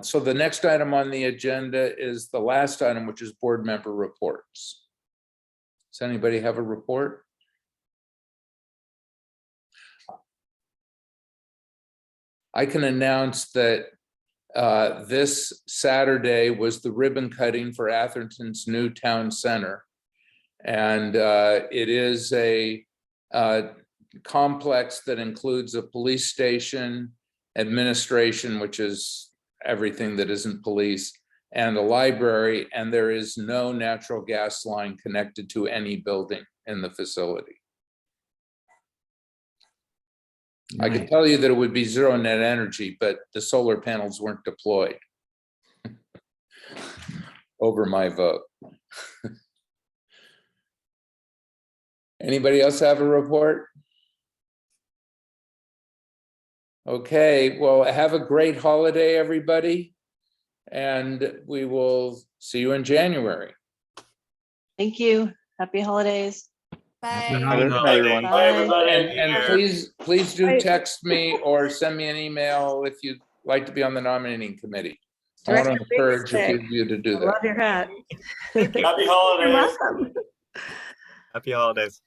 So the next item on the agenda is the last item, which is board member reports. Does anybody have a report? I can announce that this Saturday was the ribbon cutting for Atherton's new town center. And it is a complex that includes a police station, administration, which is everything that isn't police, and a library, and there is no natural gas line connected to any building in the facility. I can tell you that it would be zero net energy, but the solar panels weren't deployed over my vote. Anybody else have a report? Okay, well, have a great holiday, everybody. And we will see you in January. Thank you. Happy holidays. Happy Good holidays. night, everyone. Bye, everybody. And please do text me or send me an email if you'd like to be on the nominating committee. I want to Director encourage a few Bigstick. of you to do I that. love your hat. Happy holidays. You're welcome. Happy holidays.